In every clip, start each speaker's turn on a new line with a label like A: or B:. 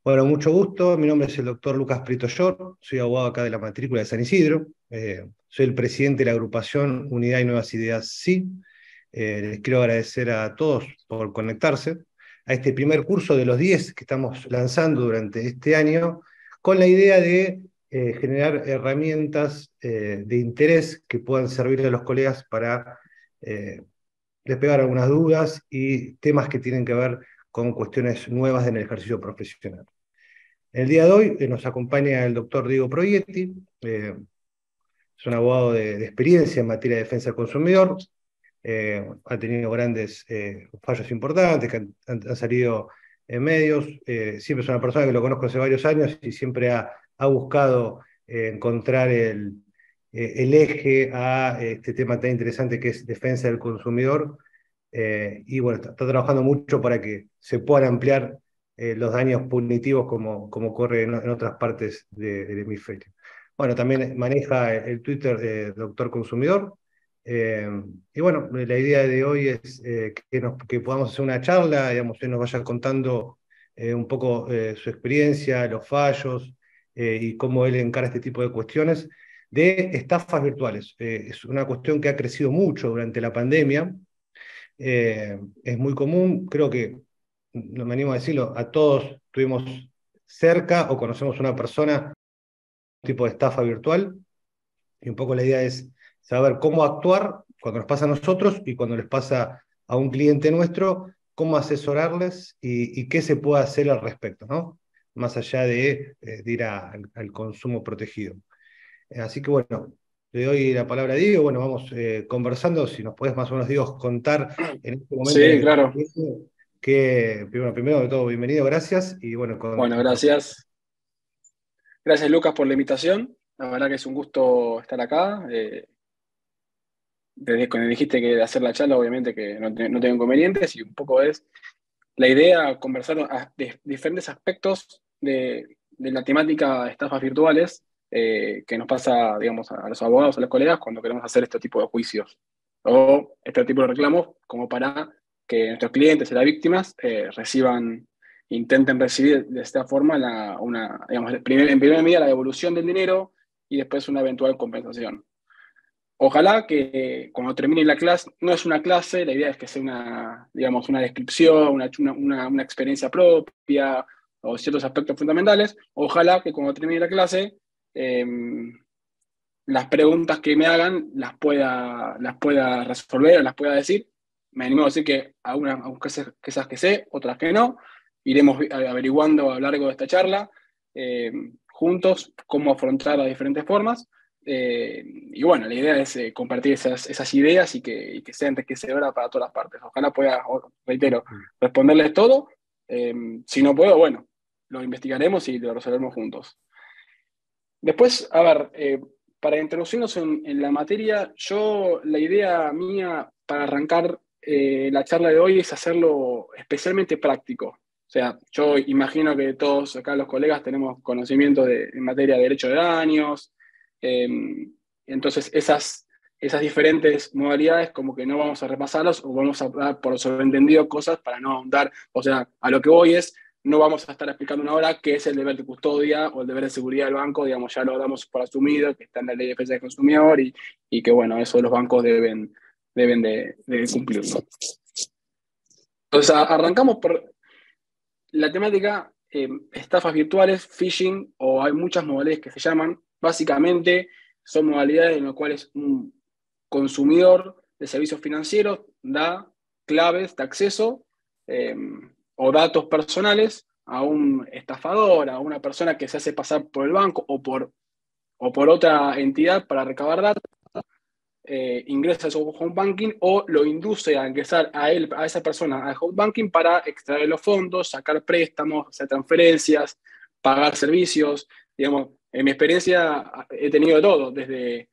A: Bueno, mucho gusto. Mi nombre es el doctor Lucas Prieto Llor. Soy abogado acá de la matrícula de San Isidro. Soy el presidente de la agrupación Unidad y Nuevas Ideas Sí. Les quiero agradecer a todos por conectarse a este primer curso de los 10 que estamos lanzando durante este año, con la idea de generar herramientas de interés que puedan servir a los colegas para eh, despegar algunas dudas y temas que tienen que ver con cuestiones nuevas en el ejercicio profesional. El día de hoy nos acompaña el doctor Diego Proietti, es un abogado de experiencia en materia de defensa del consumidor, ha tenido grandes fallos importantes que han salido en medios, siempre es una persona que lo conozco hace varios años y siempre ha buscado encontrar el eje a este tema tan interesante que es defensa del consumidor, y bueno, está trabajando mucho para que se puedan ampliar los daños punitivos como ocurre en otras partes del hemisferio. Bueno, también maneja el Twitter de Doctor Consumidor. eh, y bueno, la idea de hoy es que podamos hacer una charla, digamos, él nos vaya contando un poco su experiencia, los fallos, y cómo él encara este tipo de cuestiones de estafas virtuales. Es una cuestión que ha crecido mucho durante la pandemia. Es muy común, creo que, no me animo a decirlo, a todos tuvimos cerca o conocemos una persona, un tipo de estafa virtual, y un poco la idea es saber cómo actuar cuando nos pasa a nosotros y cuando les pasa a un cliente nuestro, cómo asesorarles y qué se puede hacer al respecto, ¿no? Más allá de ir al consumo protegido. Así que bueno, le doy la palabra a Diego, bueno, vamos conversando, si nos podés más o menos, Diego, contar en este momento en el
B: Sí,
A: que estás
B: claro.
A: viviendo, que, primero de todo, bienvenido, gracias, y bueno,
B: Bueno, gracias. Gracias, Lucas, por la invitación. La verdad que es un gusto estar acá. Desde cuando dijiste que de hacer la charla, obviamente que no tengo inconvenientes y un poco es la idea conversar de diferentes aspectos de la temática de estafas virtuales que nos pasa, digamos, a los abogados, a los colegas cuando queremos hacer este tipo de juicios o este tipo de reclamos como para que nuestros clientes y las víctimas intenten recibir de esta forma digamos, en primera medida la devolución del dinero y después una eventual compensación. Ojalá que cuando termine la clase, no es una clase, la idea es que sea digamos, una descripción, una experiencia propia o ciertos aspectos fundamentales. Ojalá que cuando termine la clase, eh, las preguntas que me hagan las pueda resolver o las pueda decir. Me animo a decir que algunas cosas que sé, otras que no. Iremos averiguando a lo largo de esta charla juntos cómo afrontar las diferentes formas. Y bueno, la idea es compartir esas ideas y que sea enriquecedora para todas las partes. Ojalá pueda, reitero, responderles todo. Si no puedo, bueno, lo investigaremos y lo resolveremos juntos. Después, a ver, para introducirnos en la materia, la idea mía para arrancar la charla de hoy es hacerlo especialmente práctico. O sea, yo imagino que todos acá los colegas tenemos conocimiento en materia de derecho de daños, eh, entonces esas diferentes modalidades como que no vamos a repasarlas o vamos a dar por sobreentendido cosas para no ahondar. O sea, a lo que voy es no vamos a estar explicando una hora qué es el deber de custodia o el deber de seguridad del banco, digamos, ya lo damos por asumido, que está en la ley de defensa del consumidor y que, bueno, eso los bancos deben cumplirlo. Entonces, arrancamos por la temática estafas virtuales, phishing, o hay muchas modalidades que se llaman. Básicamente, son modalidades en las cuales un consumidor de servicios financieros da claves de acceso eh, o datos personales a un estafador, a una persona que se hace pasar por el banco o por otra entidad para recabar datos, ingresa a su home banking o lo induce a ingresar a esa persona al home banking para extraer los fondos, sacar préstamos, hacer transferencias, pagar servicios. Digamos, en mi experiencia he tenido de todo, desde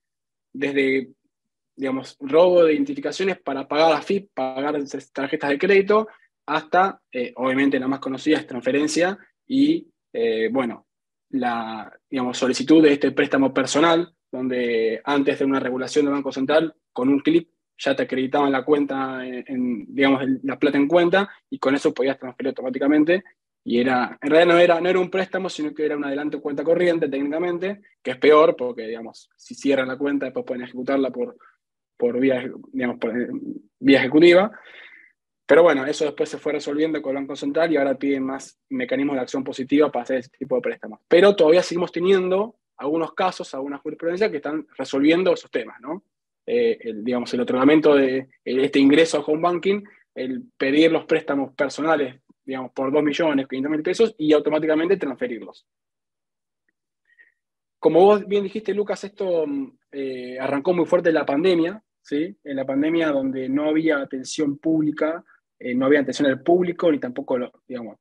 B: digamos, robo de identificaciones para pagar la FIP, pagar tarjetas de crédito, hasta, obviamente, la más conocida es transferencia y, bueno, digamos, solicitud de este préstamo personal, donde antes de una regulación del Banco Central, con un clic ya te acreditaban la cuenta, digamos, la plata en cuenta, y con eso podías transferir automáticamente. Y en realidad no era un préstamo, sino que era un adelanto de cuenta corriente técnicamente, que es peor porque, digamos, si cierran la cuenta, después pueden ejecutarla por vía, digamos, por vía ejecutiva. Pero bueno, eso después se fue resolviendo con el Banco Central y ahora piden más mecanismos de acción positiva para hacer ese tipo de préstamos. Pero todavía seguimos teniendo algunos casos, algunas jurisprudencias que están resolviendo esos temas, ¿no? Digamos, el otorgamiento de este ingreso a home banking, el pedir los préstamos personales, digamos, por 2.500.000 pesos y automáticamente transferirlos. Como vos bien dijiste, Lucas, esto arrancó muy fuerte en la pandemia, ¿sí? En la pandemia donde no había atención pública, no había atención al público, ni tampoco, digamos,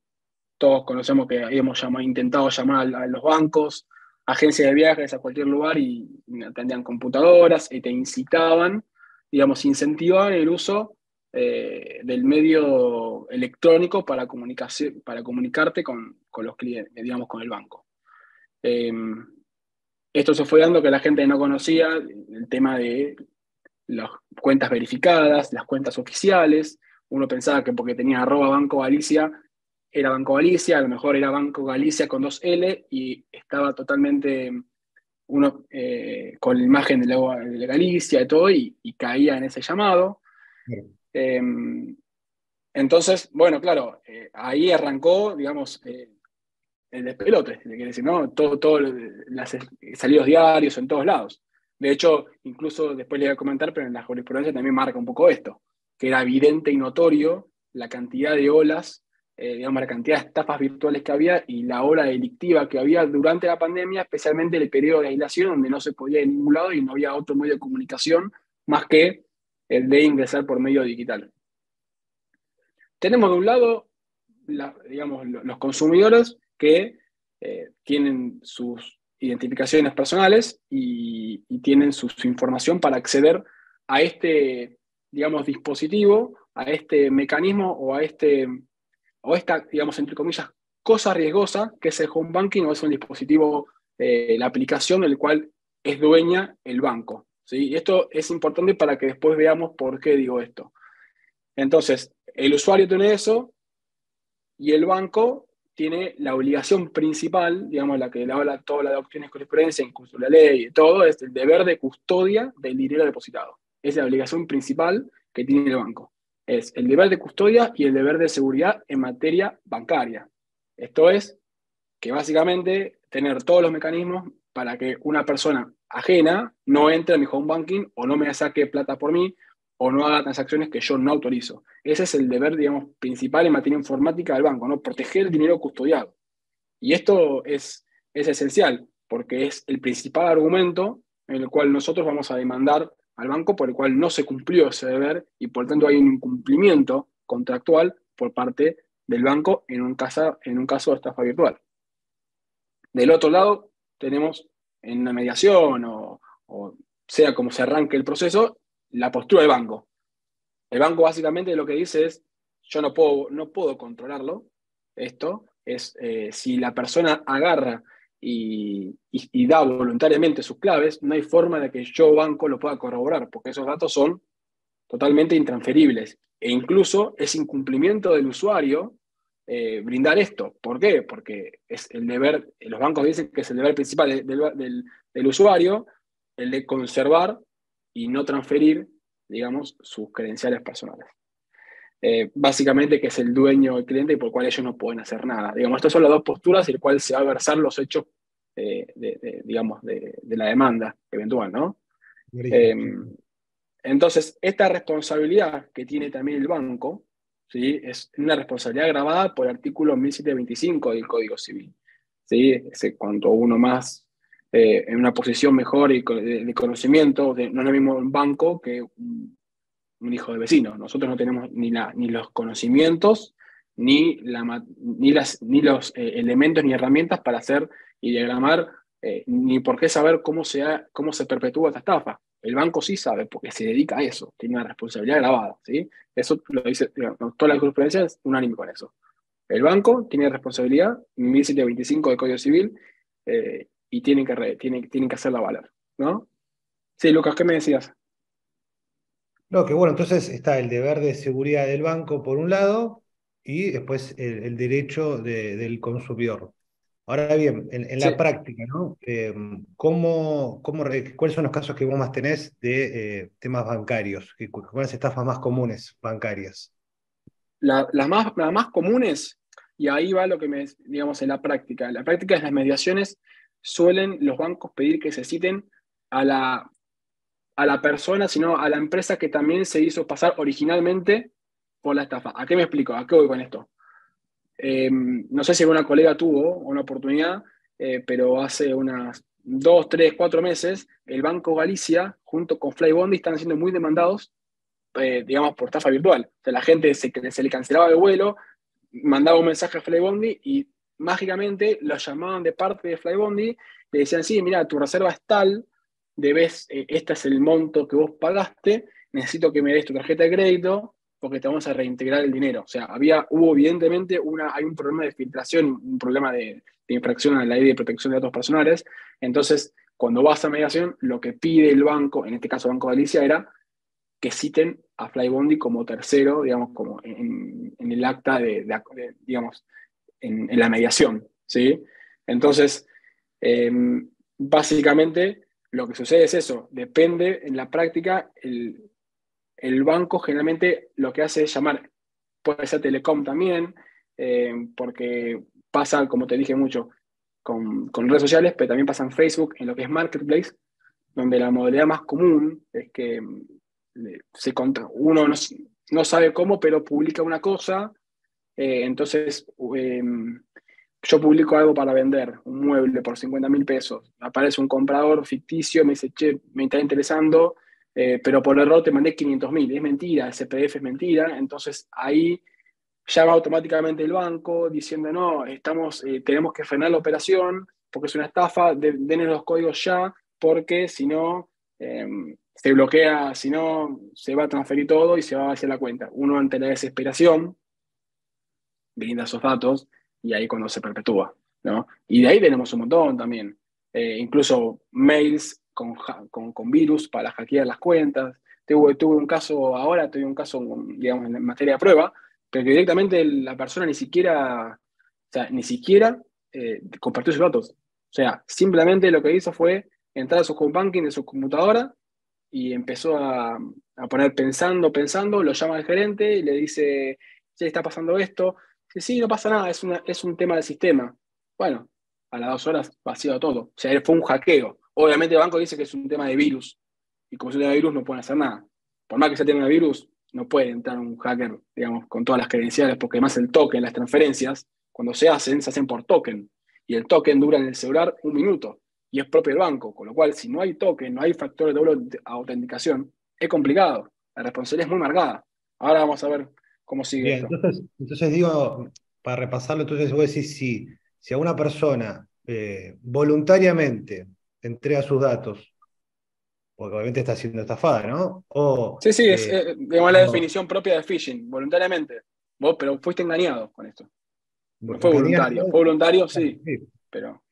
B: todos conocemos que habíamos intentado llamar a los bancos, agencias de viajes, a cualquier lugar y atendían computadoras y te incitaban, digamos, incentivaban el uso del medio electrónico para comunicarte con los clientes, digamos, con el banco. Eh, Esto se fue dando que la gente no conocía el tema de las cuentas verificadas, las cuentas oficiales. Uno pensaba que porque tenía @Banco Galicia era Banco Galicia, a lo mejor era Banco Galicia con 2L y estaba totalmente uno con la imagen de Galicia y todo y caía en ese llamado.
A: Claro.
B: Eh, entonces, bueno, claro, ahí arrancó, digamos, el despelote, si quiere decir, ¿no? Todo las salidos diarios en todos lados. De hecho, incluso después le voy a comentar, pero en la jurisprudencia también marca un poco esto, que era evidente y notorio la cantidad de olas, digamos, la cantidad de estafas virtuales que había y la ola delictiva que había durante la pandemia, especialmente en el periodo de aislación, donde no se podía ir a ningún lado y no había otro medio de comunicación más que el de ingresar por medio digital. Tenemos de un lado, digamos, los consumidores que tienen sus identificaciones personales y tienen su información para acceder a este, digamos, dispositivo, a este mecanismo o esta, digamos, entre comillas, cosa riesgosa que es el home banking o es un dispositivo, la aplicación del cual es dueña el banco. ¿Sí? Y esto es importante para que después veamos por qué digo esto. Entonces, el usuario tiene eso, y el banco tiene la obligación principal, digamos, la que le habla toda la doctrina de jurisprudencia, incluso la ley y todo, es el deber de custodia del dinero depositado. Es la obligación principal que tiene el banco. Es el deber de custodia y el deber de seguridad en materia bancaria. Esto es que básicamente tener todos los mecanismos para que una persona ajena no entre a mi home banking o no me saque plata por mí o no haga transacciones que yo no autorizo. Ese es el deber, digamos, principal en materia informática del banco, ¿no? Proteger el dinero custodiado. Y esto es esencial, porque es el principal argumento en el cual nosotros vamos a demandar al banco por el cual no se cumplió ese deber y por tanto hay un incumplimiento contractual por parte del banco en un caso de estafa virtual. Del otro lado, tenemos en una mediación o sea como se arranque el proceso, la postura del banco. El banco básicamente lo que dice es, yo no puedo controlarlo, esto es si la persona agarra y da voluntariamente sus claves, no hay forma de que yo banco lo pueda corroborar, porque esos datos son totalmente intransferibles. E incluso es incumplimiento del usuario brindar esto. ¿Por qué? Porque es el deber, los bancos dicen que es el deber principal del usuario, el de conservar y no transferir, digamos, sus credenciales personales. Básicamente que es el dueño del cliente y por el cual ellos no pueden hacer nada. Digamos, estas son las dos posturas en las cuales se va a versar los hechos, digamos, de la demanda eventual, ¿no? Eh, entonces, esta responsabilidad que tiene también el banco, ¿sí? Es una responsabilidad grabada por el artículo 1725 del Código Civil. ¿Sí? Cuanto uno más en una posición mejor y de conocimiento, no es lo mismo un banco que un hijo de vecino. Nosotros no tenemos ni los conocimientos, ni los elementos ni herramientas para hacer y diagramar, ni por qué saber cómo se perpetúa esta estafa. El banco sí sabe, porque se dedica a eso, tiene una responsabilidad grabada. ¿Sí? Eso lo dice, digamos, toda la jurisprudencia es unánime con eso. El banco tiene responsabilidad, 1725 del Código Civil, y tienen que hacerla valer. ¿No? Sí, Lucas, ¿qué me decías?
A: No, que bueno, entonces está el deber de seguridad del banco por un lado, y después el derecho del consumidor. Ahora bien, en la
B: Sí,
A: práctica, ¿no? ¿Cuáles son los casos que vos más tenés de temas bancarios? ¿Cuáles estafas más comunes bancarias?
B: las más comunes, y ahí va lo que digamos, en la práctica. En la práctica, en las mediaciones, suelen los bancos pedir que se citen a la persona, sino a la empresa que también se hizo pasar originalmente por la estafa. ¿A qué me explico? ¿A qué voy con esto? No sé si alguna colega tuvo una oportunidad, pero hace unas 2, 3, 4 meses, el Banco Galicia, junto con Flybondi, están siendo muy demandados, digamos, por estafa virtual. O sea, la gente se le cancelaba el vuelo, mandaba un mensaje a Flybondi y mágicamente lo llamaban de parte de Flybondi, le decían, sí, mira, tu reserva es tal, debes, este es el monto que vos pagaste, necesito que me des tu tarjeta de crédito porque te vamos a reintegrar el dinero. O sea, hubo evidentemente hay un problema de filtración, un problema de infracción a la ley de protección de datos personales. Entonces, cuando vas a mediación, lo que pide el banco, en este caso Banco Galicia, era que citen a Flybondi como tercero, digamos, como en el acta digamos, en la mediación, ¿sí? Entonces, eh, básicamente, lo que sucede es eso, depende en la práctica, el banco generalmente lo que hace es llamar, puede ser Telecom también, porque pasa, como te dije mucho, con redes sociales, pero también pasa en Facebook, en lo que es Marketplace, donde la modalidad más común es que uno no sabe cómo, pero publica una cosa, entonces yo publico algo para vender, un mueble por 50.000 pesos, aparece un comprador ficticio, me dice, che, me está interesando, pero por error te mandé 500.000, es mentira, ese PDF es mentira, entonces ahí llama automáticamente el banco diciendo, no, tenemos que frenar la operación porque es una estafa, denos los códigos ya, porque si no, se bloquea, si no, se va a transferir todo y se va hacia la cuenta. Uno ante la desesperación brinda esos datos y ahí cuando se perpetúa, ¿no? Y de ahí tenemos un montón también. Incluso mails con virus para hackear las cuentas. Tuve un caso ahora, tuve un caso, digamos, en materia de prueba, pero que directamente la persona ni siquiera compartió sus datos. O sea, simplemente lo que hizo fue entrar a su home banking de su computadora y empezó a poner pensando, lo llama al gerente y le dice, ¿qué está pasando esto? Dice, sí, no pasa nada, es un tema del sistema. Bueno, a las 2 horas vació todo. O sea, fue un hackeo. Obviamente el banco dice que es un tema de virus. Y como es un tema de virus, no pueden hacer nada. Por más que sea tema de virus, no puede entrar un hacker, digamos, con todas las credenciales, porque además el token, las transferencias, cuando se hacen por token. Y el token dura en el celular 1 minuto y es propio del banco, con lo cual si no hay token, no hay factor de doble autenticación, es complicado, la responsabilidad es muy marcada. Ahora vamos a ver cómo sigue
A: Bien,
B: esto.
A: entonces digo, para repasarlo, entonces vos decís, si a una persona voluntariamente entrega sus datos, porque obviamente está siendo estafada, ¿no?
B: Sí, sí, es digamos, la
A: No,
B: definición propia de phishing, voluntariamente. Vos, pero fuiste engañado con esto. No fue voluntario.
A: engañaste,
B: Fue voluntario, sí,
A: sí,
B: pero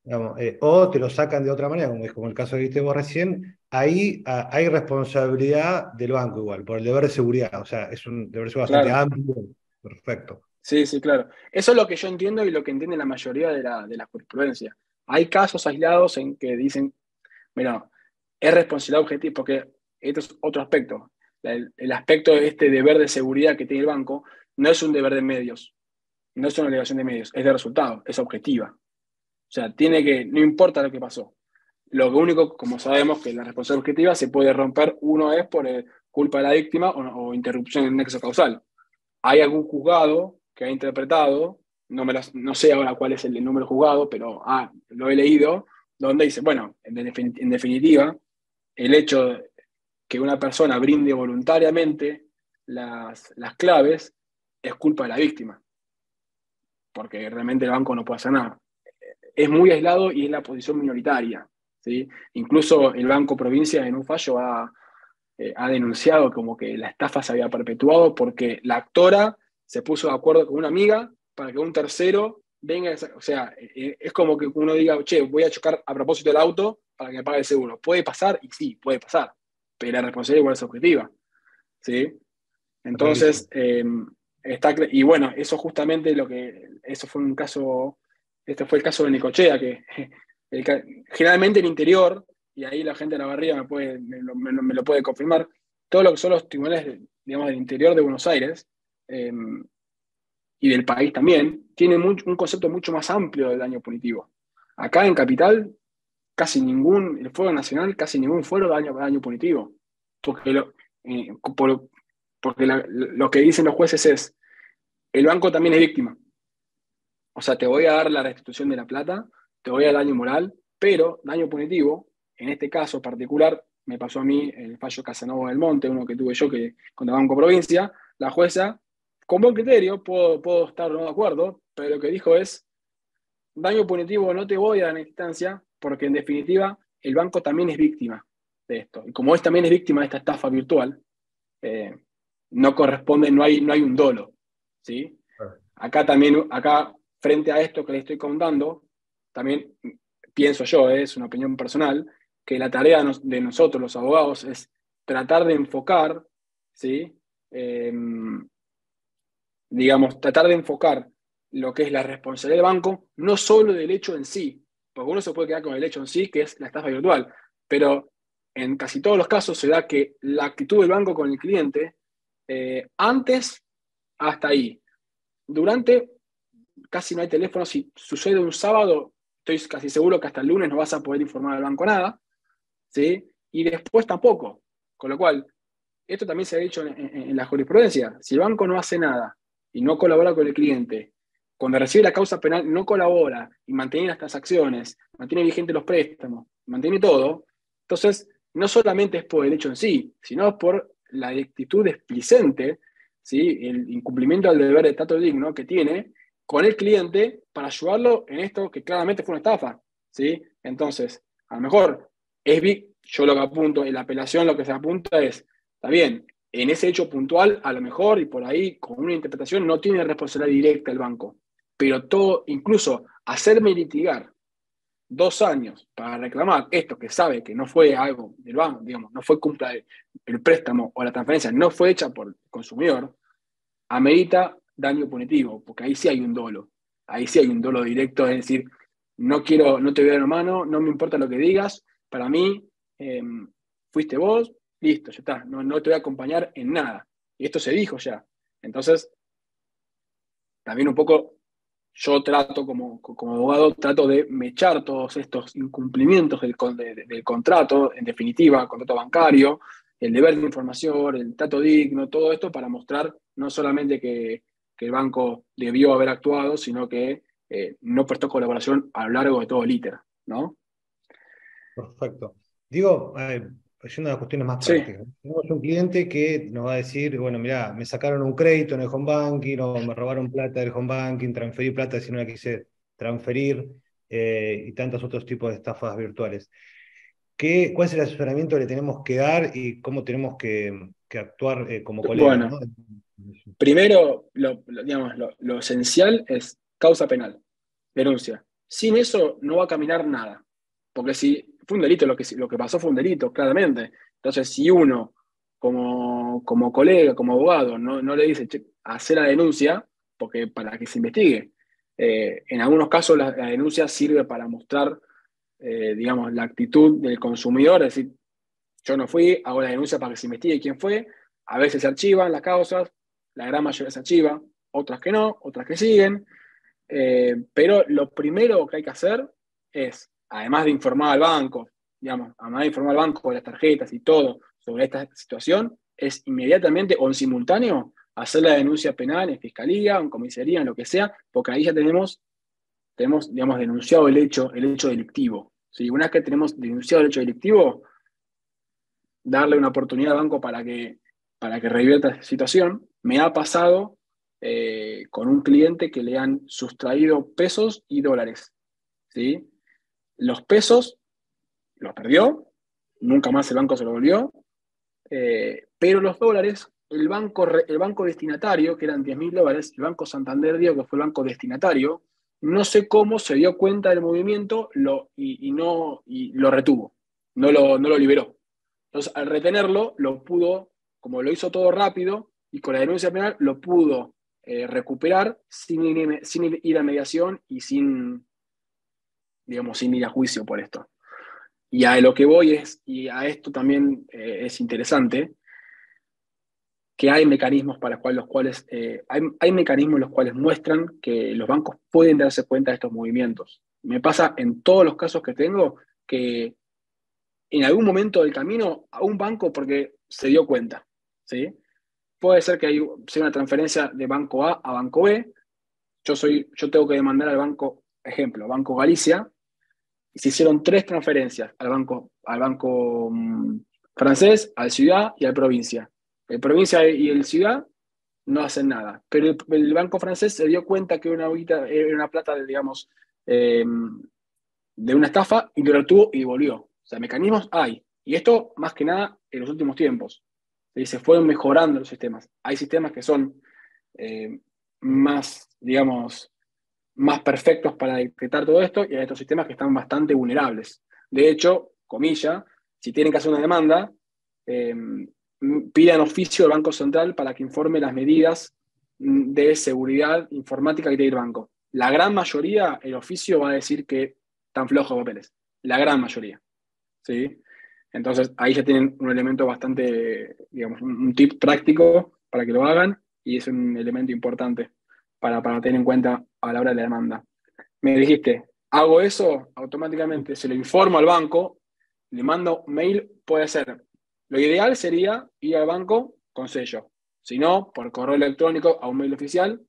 A: digamos, o te lo sacan de otra manera, como es como el caso que viste vos recién, ahí hay responsabilidad del banco igual, por el deber de seguridad, o sea, es un deber de seguridad bastante
B: claro.
A: amplio, perfecto.
B: Sí, sí, claro. Eso es lo que yo entiendo y lo que entiende la mayoría de la jurisprudencia. Hay casos aislados en que dicen, mira, es responsabilidad objetiva, porque esto es otro aspecto. El aspecto de este deber de seguridad que tiene el banco no es un deber de medios, no es una obligación de medios, es de resultado, es objetiva. O sea, no importa lo que pasó. Lo único, como sabemos, que la responsabilidad objetiva se puede romper, uno es por culpa de la víctima o interrupción del nexo causal. Hay algún juzgado que ha interpretado, no sé ahora cuál es el número juzgado, pero lo he leído, donde dice, bueno, en definitiva, el hecho de que una persona brinde voluntariamente las claves es culpa de la víctima, porque realmente el banco no puede hacer nada. Es muy aislado y es la posición minoritaria, ¿sí? Incluso el Banco Provincia en un fallo ha denunciado como que la estafa se había perpetuado porque la actora se puso de acuerdo con una amiga para que un tercero venga, o sea, es como que uno diga, che, voy a chocar a propósito del auto para que me pague el seguro. Puede pasar, y sí, puede pasar, pero la responsabilidad igual es objetiva, ¿sí?
A: Clarísimo.
B: Entonces, Y bueno, eso justamente eso fue un caso, este fue el caso de Necochea, que generalmente en interior, y ahí la gente de la barriga me lo puede confirmar, todo lo que son los tribunales, digamos, del interior de Buenos Aires, eh, y del país también, tiene un concepto mucho más amplio del daño punitivo. Acá en Capital, el fuero nacional, casi ningún fuero daño punitivo, porque eh, por- porque lo que dicen los jueces es, el banco también es víctima. O sea, te voy a dar la restitución de la plata, te voy a dar daño moral, pero daño punitivo, en este caso particular, me pasó a mí el fallo Casanova del Monte, uno que tuve yo que contra Banco Provincia, la jueza, con buen criterio, puedo estar no de acuerdo, pero lo que dijo es, daño punitivo no te voy a dar en esta instancia, porque en definitiva el banco también es víctima de esto. Y como también es víctima de esta estafa virtual, eh, no corresponde, no hay un dolo, ¿sí? Acá, frente a esto que le estoy contando, también pienso yo, es una opinión personal, que la tarea de nosotros, los abogados, es tratar de enfocar, ¿sí? Eh, digamos, tratar de enfocar lo que es la responsabilidad del banco, no solo del hecho en sí, porque uno se puede quedar con el hecho en sí, que es la estafa virtual, pero en casi todos los casos se da que la actitud del banco con el cliente, antes hasta ahí, durante casi no hay teléfono. Si sucede un sábado, estoy casi seguro que hasta el lunes no vas a poder informar al banco nada, ¿sí? Y después tampoco. Con lo cual, esto también se ha dicho en la jurisprudencia. Si el banco no hace nada y no colabora con el cliente, cuando recibe la causa penal no colabora y mantiene las transacciones, mantiene vigentes los préstamos, mantiene todo, entonces no solamente es por el hecho en sí, sino por la actitud displicente, ¿sí? El incumplimiento del deber de trato digno que tiene con el cliente para ayudarlo en esto que claramente fue una estafa, ¿sí? Entonces, a lo mejor yo lo que apunto, en la apelación lo que se apunta es, está bien, en ese hecho puntual, a lo mejor, y por ahí, con una interpretación, no tiene responsabilidad directa el banco. Pero todo, incluso hacerme litigar 2 años para reclamar esto que sabe que no fue algo del banco, digamos, no fue culpa del préstamo o la transferencia, no fue hecha por el consumidor, amerita daño punitivo, porque ahí sí hay un dolo. Ahí sí hay un dolo directo, es decir, no quiero, no te voy a dar la mano, no me importa lo que digas, para mí eh, fuiste vos, listo, ya está, no te voy a acompañar en nada. Y esto se dijo ya. Entonces, también un poco yo trato como abogado, trato de mechar todos estos incumplimientos del contrato, en definitiva, el contrato bancario, el deber de información, el trato digno, todo esto para mostrar no solamente que el banco debió haber actuado, sino que no prestó colaboración a lo largo de todo el ITER, ¿no?
A: Perfecto. Digo, es una de las cuestiones más
B: Sí,
A: prácticas. Tenemos un cliente que nos va a decir, bueno, mira, me sacaron un crédito en el home banking o me robaron plata del home banking, transferí plata si no la quise transferir y tantos otros tipos de estafas virtuales. ¿Cuál es el asesoramiento que le tenemos que dar y cómo tenemos que actuar como colegas,
B: bueno,
A: ¿no?
B: primero, digamos, lo esencial es causa penal, denuncia. Sin eso no va a caminar nada. Porque si fue un delito, lo que pasó fue un delito, claramente. Entonces, si uno, como colega, como abogado, no le dice, che, hacer la denuncia, porque para que se investigue. En algunos casos la denuncia sirve para mostrar, digamos, la actitud del consumidor, es decir, yo no fui, hago la denuncia para que se investigue quién fue. A veces se archivan las causas, la gran mayoría se archiva, otras que no, otras que siguen. Pero lo primero que hay que hacer es, además de informar al banco, digamos, además de informar al banco de las tarjetas y todo sobre esta situación, es inmediatamente o en simultáneo hacer la denuncia penal en fiscalía, en comisaría, en lo que sea, porque ahí ya tenemos digamos, denunciado el hecho delictivo. ¿Sí? Una vez que tenemos denunciado el hecho delictivo, darle una oportunidad al banco para que revierta esta situación. Me ha pasado con un cliente que le han sustraído pesos y dólares, ¿sí? Los pesos los perdió, nunca más el banco se lo volvió, pero los dólares, el banco destinatario, que eran $10.000, el Banco Santander dio que fue el banco destinatario, no sé cómo se dio cuenta del movimiento y lo retuvo, no lo liberó. Entonces, al retenerlo, como lo hizo todo rápido y con la denuncia penal, lo pudo recuperar sin ir a mediación y digamos, sin ir a juicio por esto. Y a lo que voy y a esto también es interesante, que hay mecanismos para los cuales hay mecanismos los cuales muestran que los bancos pueden darse cuenta de estos movimientos. Me pasa en todos los casos que tengo que en algún momento del camino a un banco porque se dio cuenta, ¿sí? Puede ser que sea una transferencia de banco A a banco B. Yo tengo que demandar al banco, ejemplo, Banco Galicia, y se hicieron 3 transferencias al banco francés, al Ciudad y al Provincia. El Provincia y el Ciudad no hacen nada, pero el banco francés se dio cuenta que era una plata, digamos, de una estafa y lo retuvo y devolvió. O sea, mecanismos hay. Y esto, más que nada, en los últimos tiempos. Se fueron mejorando los sistemas. Hay sistemas que son más, digamos, más perfectos para detectar todo esto y hay otros sistemas que están bastante vulnerables. De hecho, comilla, si tienen que hacer una demanda, pidan oficio al Banco Central para que informe las medidas de seguridad informática que tiene el banco. La gran mayoría, el oficio va a decir que están flojos los papeles. La gran mayoría. ¿Sí? Entonces, ahí ya tienen un elemento bastante, digamos, un tip práctico para que lo hagan y es un elemento importante para tener en cuenta a la hora de la demanda. Me dijiste, hago eso, automáticamente se lo informo al banco, le mando mail, puede ser. Lo ideal sería ir al banco con sello. Si no, por correo electrónico a un mail oficial,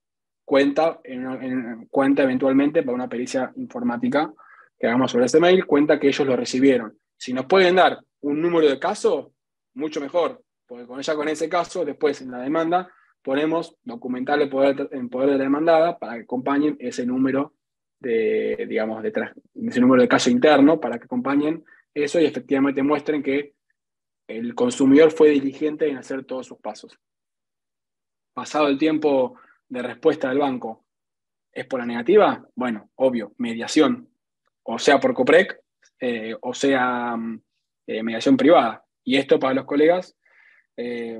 B: cuenta eventualmente para una pericia informática que hagamos sobre ese mail, cuenta que ellos lo recibieron. Si nos pueden dar un número de caso, mucho mejor, porque ya con ese caso, después en la demanda, ponemos documentar en poder de la demandada para que acompañen ese número digamos, ese número de caso interno, para que acompañen eso y efectivamente muestren que el consumidor fue diligente en hacer todos sus pasos. Pasado el tiempo de respuesta del banco, ¿es por la negativa? Bueno, obvio, mediación, o sea por COPREC, o sea mediación privada. Y esto para los colegas,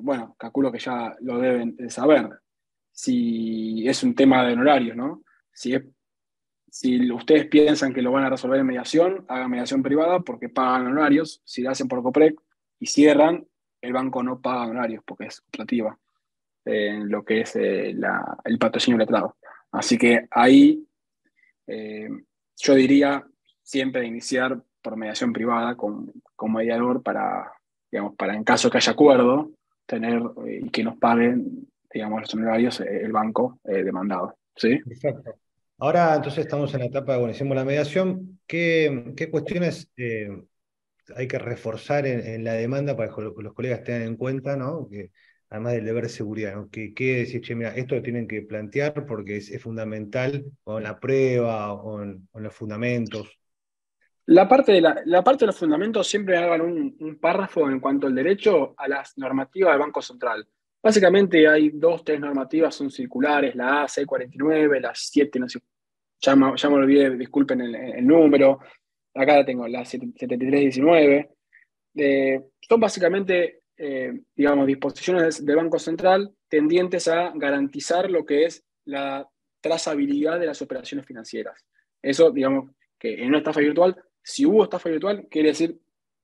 B: bueno, calculo que ya lo deben saber. Si es un tema de honorarios, ¿no? Si ustedes piensan que lo van a resolver en mediación, hagan mediación privada porque pagan honorarios. Si lo hacen por COPREC y cierran, el banco no paga honorarios porque es optativa en lo que es el patrocinio letrado. Así que ahí yo diría siempre iniciar por mediación privada con mediador digamos, para en caso que haya acuerdo, tener y que nos paguen, digamos, los honorarios el banco demandado. ¿Sí?
A: Perfecto. Ahora entonces estamos en la etapa de, bueno, hicimos la mediación. ¿Qué cuestiones hay que reforzar en la demanda para que los colegas tengan en cuenta, ¿no? Que, además del deber de seguridad, ¿no? Que decir, che, mira, esto lo tienen que plantear porque es fundamental con la prueba o con los fundamentos.
B: La parte de los fundamentos siempre hagan un párrafo en cuanto al derecho a las normativas del Banco Central. Básicamente hay 2, 3 normativas, son circulares, la A649, la 7, no sé, ya me olvidé, disculpen el número. Acá la tengo, la 7319. Son básicamente, digamos, disposiciones del Banco Central tendientes a garantizar lo que es la trazabilidad de las operaciones financieras. Eso, digamos, que en una estafa virtual, si hubo estafa virtual, quiere decir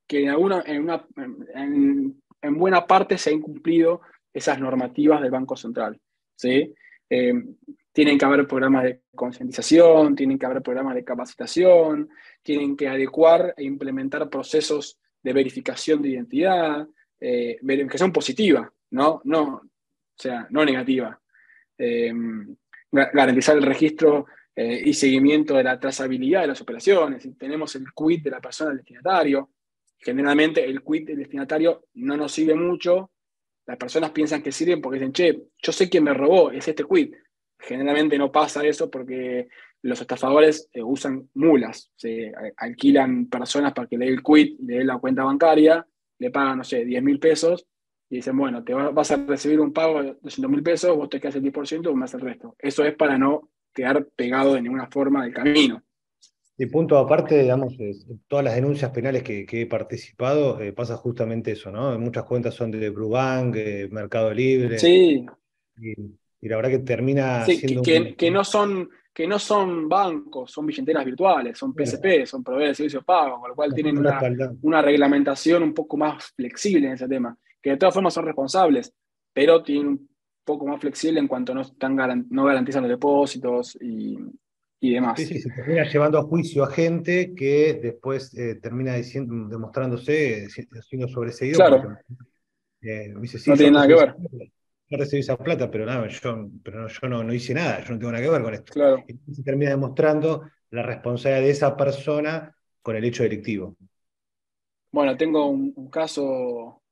B: que en buena parte se han incumplido esas normativas del Banco Central. ¿Sí? Eh, Tienen que haber programas de concientización, tienen que haber programas de capacitación, tienen que adecuar e implementar procesos de verificación de identidad, verificación positiva, o sea, no negativa. Eh, Garantizar el registro y seguimiento de la trazabilidad de las operaciones. Si tenemos el quit de la persona del destinatario, generalmente el quit del destinatario no nos sirve mucho. Las personas piensan que sirven porque dicen, che, yo sé quién me robó, es este quit. Generalmente no pasa eso porque los estafadores usan mulas, se alquilan personas para que le dé el quit, le dé la cuenta bancaria, le pagan, no sé, 10.000 pesos y dicen, bueno, vas a recibir un pago de 200.000 pesos, vos te quedas el 10% y vos me haces el resto. Eso es para no quedar pegado de ninguna forma del camino.
A: Y punto aparte, digamos, todas las denuncias penales que he participado, pasa justamente eso, ¿no? Muchas cuentas son de Brubank, Mercado Libre.
B: Sí,
A: Y, Y la verdad que termina
B: Sí,
A: siendo un...
B: que no son bancos, son billeteras virtuales, son
A: Bueno,
B: PSP, son proveedores de servicios pagos, con lo cual tienen
A: bastante respaldado.
B: una reglamentación un poco más flexible en ese tema, que de todas formas son responsables, pero tienen un poco más flexible en cuanto no garantizan los depósitos y
A: Sí,
B: demás.
A: sí, se termina llevando a juicio a gente que después termina demostrándose siendo sobreseído porque
B: Claro,
A: dice, sí,
B: no tiene nada que ver,
A: yo recibí esa plata, pero nada, yo no hice nada, yo no tengo nada que ver con esto.
B: claro.
A: Y se termina demostrando la responsabilidad de esa persona con el hecho delictivo.
B: Bueno, tengo un caso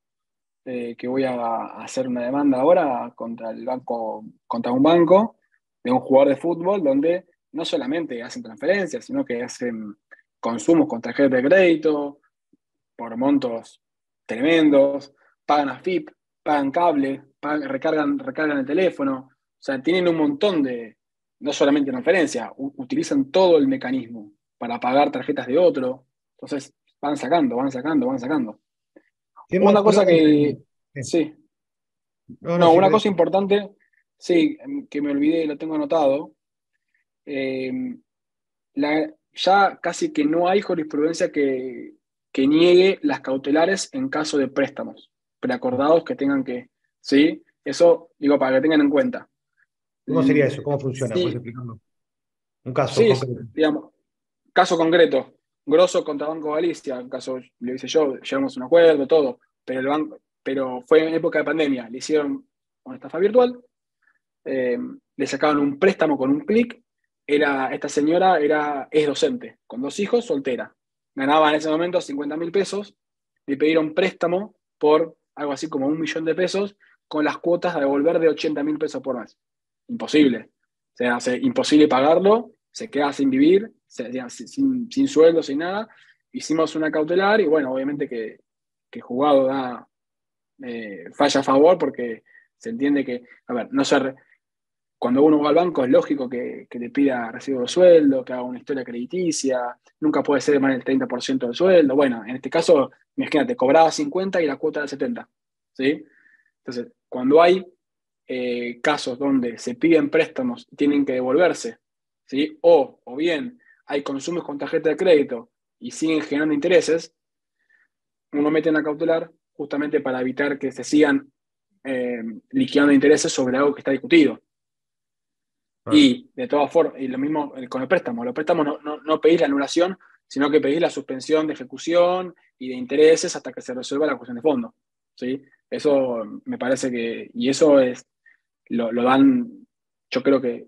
B: que voy a hacer una demanda ahora contra el banco, contra un banco de un jugador de fútbol donde no solamente hacen transferencias, sino que hacen consumos con tarjeta de crédito por montos tremendos, pagan AFIP, pagan cable, recargan el teléfono. O sea, tienen un montón de, no solamente transferencias, utilizan todo el mecanismo para pagar tarjetas de otro. Entonces, van sacando, van sacando, van sacando.
A: Tema
B: Una cosa
A: prueba
B: que,
A: de...
B: sí,
A: No, no,
B: no,
A: si
B: una
A: querés.
B: cosa importante, sí, que me olvidé y lo tengo anotado, eh, ya casi que no hay jurisprudencia que niegue las cautelares en caso de préstamos preacordados que tengan que, ¿sí? Eso digo para que tengan en cuenta.
A: ¿Cómo sería
B: Mm,
A: eso? ¿Cómo funciona? ¿Puedes
B: Sí,
A: explicarlo? Un caso
B: sí,
A: concreto.
B: digamos, caso concreto, Grosso contra Banco Galicia, en caso lo hice yo, llegamos a un acuerdo, todo, pero pero fue en época de pandemia, le hicieron una estafa virtual, le sacaban un préstamo con un clic. Esta señora es docente, con dos hijos, soltera. Ganaba en ese momento 50.000 pesos. Le pidieron préstamo por algo así como 1 millón de pesos con las cuotas a devolver de 80.000 pesos por mes. Imposible. O sea, imposible pagarlo, se queda sin vivir, sin sueldo, sin nada. Hicimos una cautelar y bueno, obviamente que juzgado da falla a favor porque se entiende que, a ver, no se, cuando uno va al banco es lógico que le pida recibo de sueldo, que haga una historia crediticia, nunca puede ser más del 30% del sueldo. Bueno, en este caso, imagínate, cobraba 50 y la cuota era 70, ¿sí? Entonces, cuando hay casos donde se piden préstamos y tienen que devolverse, ¿sí? O bien hay consumos con tarjeta de crédito y siguen generando intereses, uno mete en la cautelar justamente para evitar que se sigan liquidando intereses sobre algo que está discutido.
A: Claro.
B: Y de todas formas, y lo mismo con el préstamo. Los préstamos no pedís la anulación, sino que pedís la suspensión de ejecución y de intereses hasta que se resuelva la cuestión de fondo. ¿Sí? Eso me parece que, y eso es, lo dan, yo creo que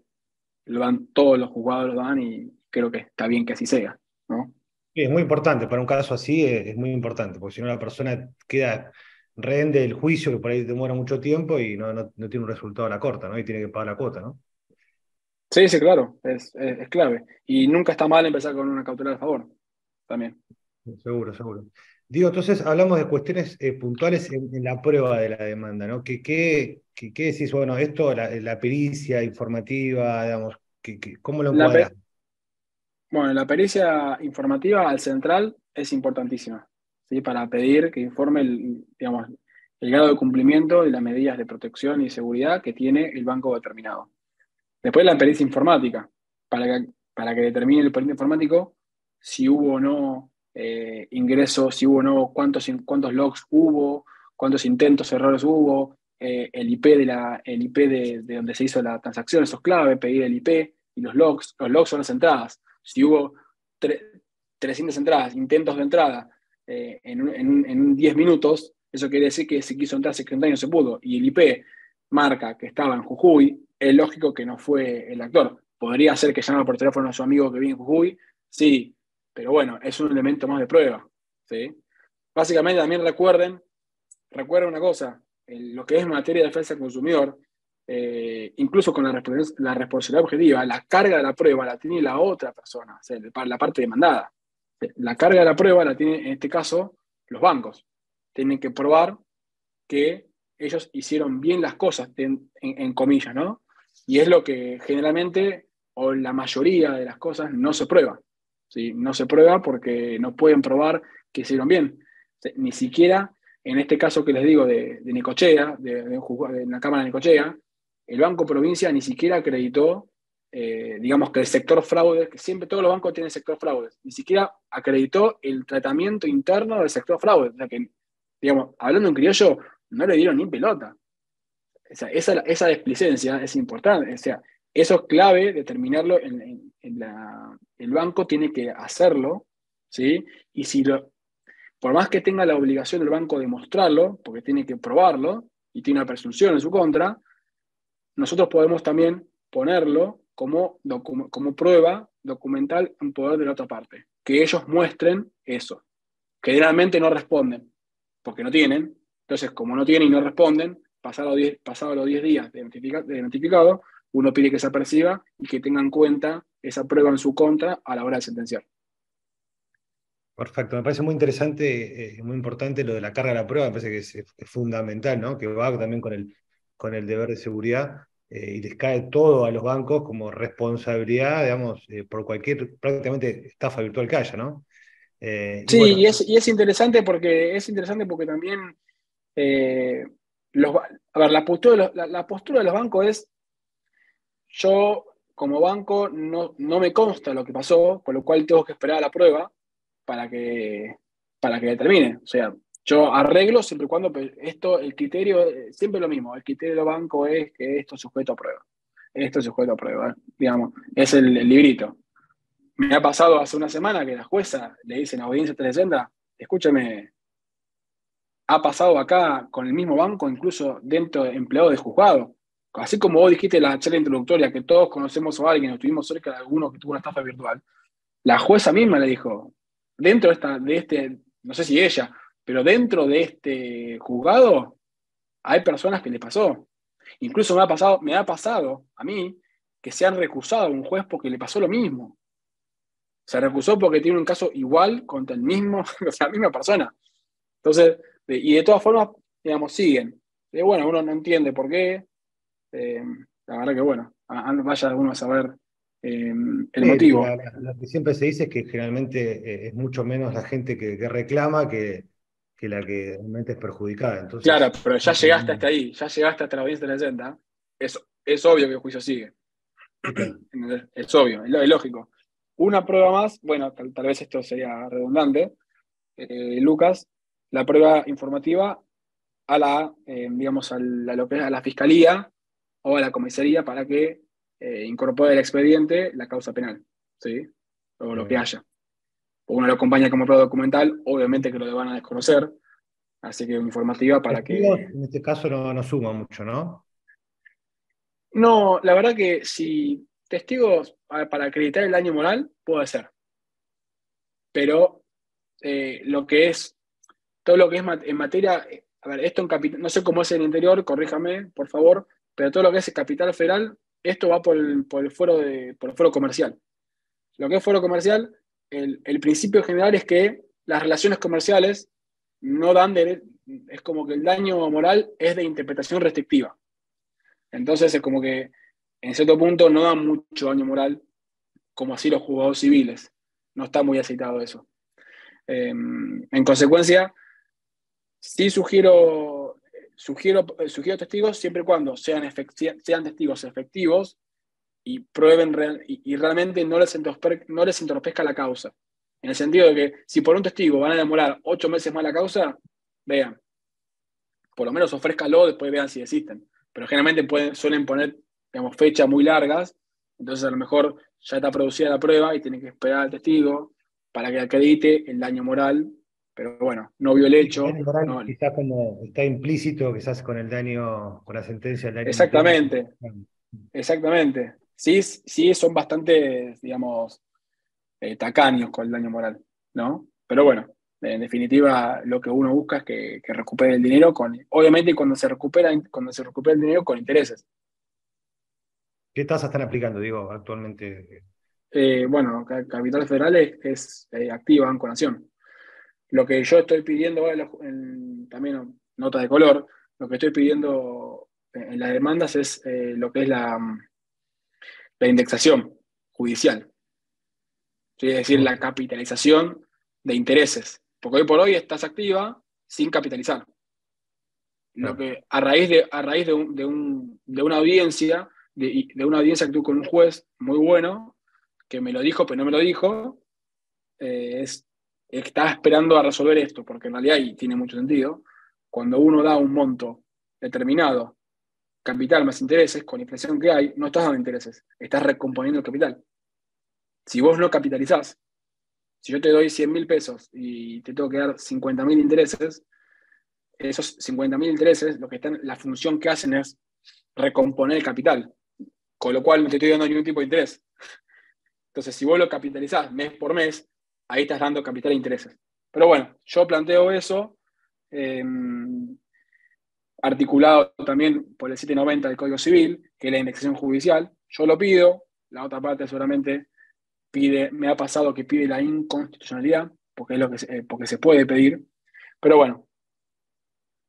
B: lo dan todos los juzgados, lo dan y creo que está bien que así sea, ¿no?
A: Sí, es muy importante, para un caso así es muy importante, porque si no la persona queda rehén del juicio que por ahí demora mucho tiempo y no tiene un resultado a la corta, ¿no? Y tiene que pagar la cuota, ¿no?
B: Sí, sí, claro, es clave. Y nunca está mal empezar con una cautelar a favor, también.
A: Seguro, seguro. Digo, entonces hablamos de cuestiones puntuales en la prueba de la demanda, ¿no? ¿Qué decís? Bueno, esto, la pericia informativa, digamos, ¿cómo lo
B: La,
A: encuadrás?
B: pe- Bueno, la pericia informativa al central es importantísima, ¿sí? Para pedir que informe digamos, el grado de cumplimiento de las medidas de protección y seguridad que tiene el banco determinado. Después la pericia informática, para que determine el perito informático si hubo o no ingresos, si hubo o no, cuántos logs hubo, cuántos intentos, errores hubo, el IP, el IP de donde se hizo la transacción, eso es clave, pedir el IP y los logs son las entradas. Si hubo 300 entradas, intentos de entrada en 10 minutos, eso quiere decir que se quiso entrar, se quiso entrar y no se pudo. Y el IP marca que estaba en Jujuy, es lógico que no fue el actor. Podría ser que llame por teléfono a su amigo que vive en Jujuy, sí, pero bueno, es un elemento más de prueba. ¿Sí? Básicamente también recuerden una cosa, lo que es materia de defensa del consumidor, incluso con la responsabilidad objetiva, la carga de la prueba la tiene la otra persona, o sea, la parte demandada. La carga de la prueba la tiene, en este caso, los bancos. Tienen que probar que ellos hicieron bien las cosas, en comillas, ¿no? Y es lo que generalmente, o la mayoría de las cosas, no se prueba. ¿Sí? No se prueba porque no pueden probar que hicieron bien. Ni siquiera en este caso que les digo de Necochea, de la Cámara de Necochea, el Banco Provincia ni siquiera acreditó, digamos que el sector fraude, que siempre todos los bancos tienen sector fraude, ni siquiera acreditó el tratamiento interno del sector fraude. O sea que, digamos, hablando en criollo, no le dieron ni pelota. O sea, esa displicencia es importante. O sea, eso es clave determinarlo el banco tiene que hacerlo, ¿sí? Y si por más que tenga la obligación del banco de mostrarlo, porque tiene que probarlo y tiene una presunción en su contra, nosotros podemos también ponerlo como prueba documental en poder de la otra parte. Que ellos muestren eso. Que generalmente no responden, porque no tienen. Entonces, como no tienen y no responden, pasados los 10 días de notificado, uno pide que se aperciba y que tengan en cuenta esa prueba en su contra a la hora de sentenciar.
A: Perfecto, me parece muy interesante, muy importante lo de la carga de la prueba, me parece que es fundamental, ¿no? Que va también con el deber de seguridad y les cae todo a los bancos como responsabilidad, digamos, por cualquier prácticamente estafa virtual que haya, ¿no? Y
B: Sí,
A: bueno,
B: y es interesante porque también eh, a ver, la postura de los bancos es: yo como banco no me consta lo que pasó, con lo cual tengo que esperar a la prueba para que, para que determine. O sea, yo arreglo siempre y cuando el criterio, siempre lo mismo, el criterio del banco es que esto es sujeto a prueba. Esto es sujeto a prueba, digamos, es el librito. Me ha pasado hace una semana que la jueza le dice en audiencia 360, escúchame, ha pasado acá con el mismo banco, incluso dentro de empleados de juzgado. Así como vos dijiste en la charla introductoria que todos conocemos a alguien, o estuvimos cerca de alguno que tuvo una estafa virtual, la jueza misma le dijo, dentro de este, no sé si ella, pero dentro de este juzgado hay personas que le pasó. Incluso me ha pasado a mí que se han recusado a un juez porque le pasó lo mismo. Se recusó porque tiene un caso igual contra el mismo, o sea, la misma persona. Entonces, y de todas formas, digamos, siguen. Bueno, uno no entiende por qué. Eh, la verdad que bueno, vaya uno a saber el motivo.
A: lo que siempre se dice es que generalmente es mucho menos la gente que reclama que la que realmente es perjudicada.
B: Claro,
A: Entonces,
B: pero ya llegaste hasta ahí, ya llegaste hasta la audiencia de la leyenda. Es obvio que el juicio sigue.
A: sí, claro.
B: Es obvio, es lógico. Una prueba más, bueno, tal vez esto sería redundante, Lucas, la prueba informativa digamos, a la fiscalía o a la comisaría para que incorpore el expediente la causa penal, ¿sí? O lo que
A: Bien.
B: haya. Uno lo acompaña como prueba documental, obviamente que lo van a desconocer, así que informativa para
A: Testigos,
B: que...
A: en este caso, no suma mucho, ¿no?
B: No, la verdad que si testigos para acreditar el daño moral, puede ser, pero lo que es, todo lo que es en materia, a ver, esto en capital, no sé cómo es en el interior, corríjame, por favor, pero todo lo que es capital federal, esto va por el foro comercial. Lo que es foro comercial, el principio general es que las relaciones comerciales no dan es como que el daño moral es de interpretación restrictiva. Entonces es como que en cierto punto no da mucho daño moral, como así los juzgados civiles. No está muy aceitado eso. En consecuencia, sí sugiero testigos siempre y cuando sean testigos efectivos y prueben y realmente no les entorpezca la causa. En el sentido de que si por un testigo van a demorar 8 meses más la causa, vean, por lo menos ofrézcalo, después vean si existen. Pero generalmente suelen poner, digamos, fechas muy largas, entonces a lo mejor ya está producida la prueba y tienen que esperar al testigo para que acredite el daño moral, pero bueno, no vio el
A: Sí, el daño
B: hecho,
A: moral
B: no,
A: quizás como está implícito, quizás con con la sentencia del daño material.
B: exactamente, exactamente. Sí, sí son bastante, digamos, tacaños con el daño moral, ¿no? Pero bueno, en definitiva, lo que uno busca es que recupere el dinero obviamente cuando se recupera el dinero con intereses.
A: ¿Qué tasas están aplicando, digo, actualmente?
B: Bueno, Capital Federal es activa Banco Nación. Lo que yo estoy pidiendo ahora, también nota de color, lo que estoy pidiendo en las demandas es lo que es la indexación judicial, ¿sí? Es decir, la
A: Ok.
B: capitalización de intereses. Porque hoy por hoy estás activa sin capitalizar. Lo que, a raíz de una audiencia, de una audiencia que tuve con un juez muy bueno, que me lo dijo, pero no me lo dijo, estaba esperando a resolver esto, porque en realidad, y tiene mucho sentido, cuando uno da un monto determinado, capital más intereses, con la inflación que hay, no estás dando intereses, estás recomponiendo el capital. Si vos no capitalizás, si yo te doy 100.000 pesos y te tengo que dar 50.000 intereses, esos 50.000 intereses, la función que hacen es recomponer el capital, con lo cual no te estoy dando ningún tipo de interés. Entonces, si vos lo capitalizás mes por mes, ahí estás dando capital e intereses. Pero bueno, yo planteo eso, eh, articulado también por el 790 del Código Civil, que es la indexación judicial. Yo lo pido, la otra parte seguramente me ha pasado que pide la inconstitucionalidad, porque es porque se puede pedir. Pero bueno,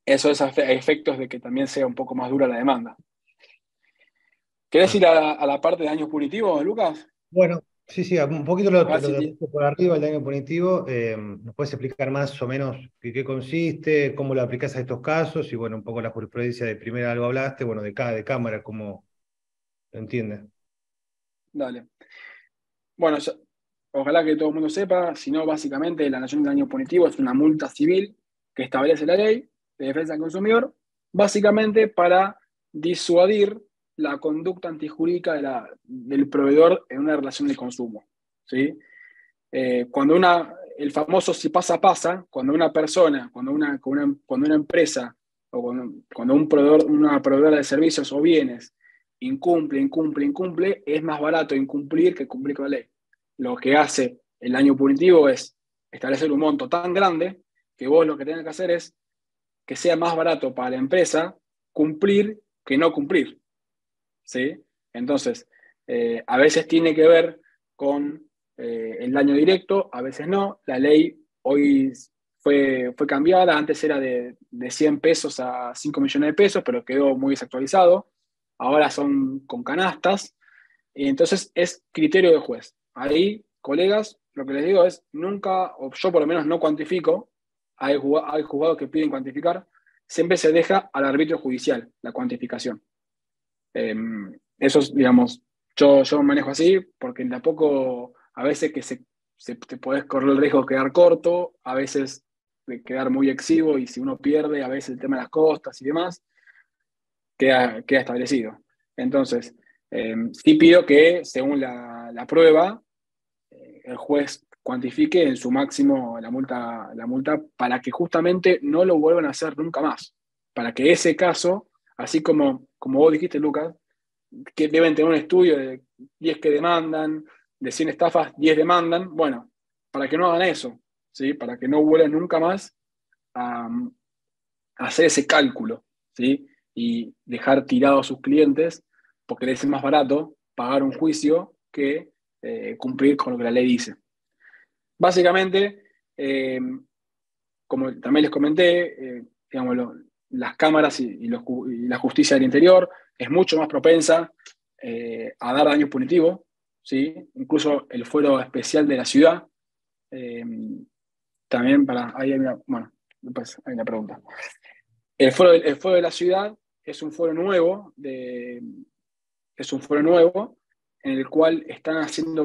B: eso es a efectos de que también sea un poco más dura la demanda. ¿Querés ir a la parte de daños punitivos, Lucas?
A: Bueno, sí, sí, un poquito lo,
B: A ver
A: lo
B: si
A: tocaste por arriba el daño punitivo. ¿Nos puedes explicar más o menos qué consiste, cómo lo aplicás a estos casos? Y bueno, un poco la jurisprudencia de primera algo hablaste, bueno, de cámara, cómo lo entiendes.
B: Dale. Bueno, ojalá que todo el mundo sepa, si no, básicamente la noción de daño punitivo es una multa civil que establece la ley de defensa del consumidor, básicamente para disuadir la conducta antijurídica del proveedor en una relación de consumo. ¿Sí? Cuando el famoso si pasa, pasa, cuando una persona, cuando una empresa o cuando un proveedor, una proveedora de servicios o bienes incumple, es más barato incumplir que cumplir con la ley. Lo que hace el daño punitivo es establecer un monto tan grande que vos lo que tengas que hacer es que sea más barato para la empresa cumplir que no cumplir. ¿Sí? Entonces, a veces tiene que ver con el daño directo, a veces no. La ley hoy fue cambiada, antes era de 100 pesos a 5 millones de pesos, pero quedó muy desactualizado. Ahora son con canastas, y entonces es criterio de juez. Ahí, colegas, lo que les digo es, nunca, o yo por lo menos no cuantifico, hay juzgados que piden cuantificar, siempre se deja al arbitrio judicial la cuantificación. Eso es, digamos, yo manejo así, porque de a poco, a veces que te podés correr el riesgo de quedar corto, a veces de quedar muy exiguo, y si uno pierde, a veces el tema de las costas y demás, queda establecido. Entonces, sí pido que, según la prueba, el juez cuantifique en su máximo la multa para que justamente no lo vuelvan a hacer nunca más. Para que ese caso, así como vos dijiste, Lucas, que deben tener un estudio de 10 que demandan, de 100 estafas, 10 demandan, bueno, para que no hagan eso, ¿sí? Para que no vuelvan nunca más a, a hacer ese cálculo, ¿sí? Y dejar tirados a sus clientes, porque les es más barato pagar un juicio que cumplir con lo que la ley dice. Básicamente, como también les comenté, digamos, las cámaras y la justicia del interior es mucho más propensa a dar daños punitivos, ¿sí? Incluso el fuero especial de la ciudad, eh, también bueno, después hay una pregunta. El fuero de la ciudad es un fuero nuevo, en el cual están haciendo